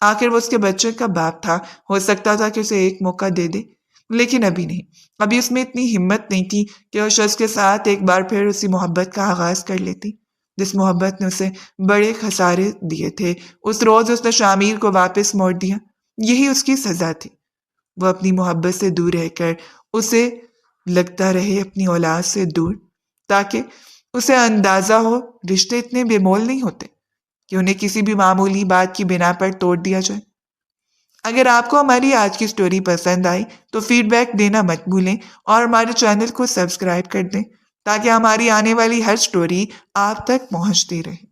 آخر وہ اس کے بچے کا باپ تھا، ہو سکتا تھا کہ اسے ایک موقع دے دے، لیکن ابھی نہیں۔ ابھی اس میں اتنی ہمت نہیں تھی کہ وہ شخص کے ساتھ ایک بار پھر اسی محبت کا آغاز کر لیتی جس محبت نے اسے بڑے خسارے دیے تھے۔ اس روز اس نے شامیر کو واپس موڑ دیا، یہی اس کی سزا تھی۔ وہ اپنی محبت سے دور رہ کر اسے لگتا رہے اپنی اولاد سے دور، تاکہ اسے اندازہ ہو رشتے اتنے بے مول نہیں ہوتے کہ انہیں کسی بھی معمولی بات کی بنا پر توڑ دیا جائے۔ اگر آپ کو ہماری آج کی سٹوری پسند آئی تو فیڈ بیک دینا مت بھولیں، اور ہمارے چینل کو سبسکرائب کر دیں تاکہ ہماری آنے والی ہر سٹوری آپ تک پہنچتی رہے۔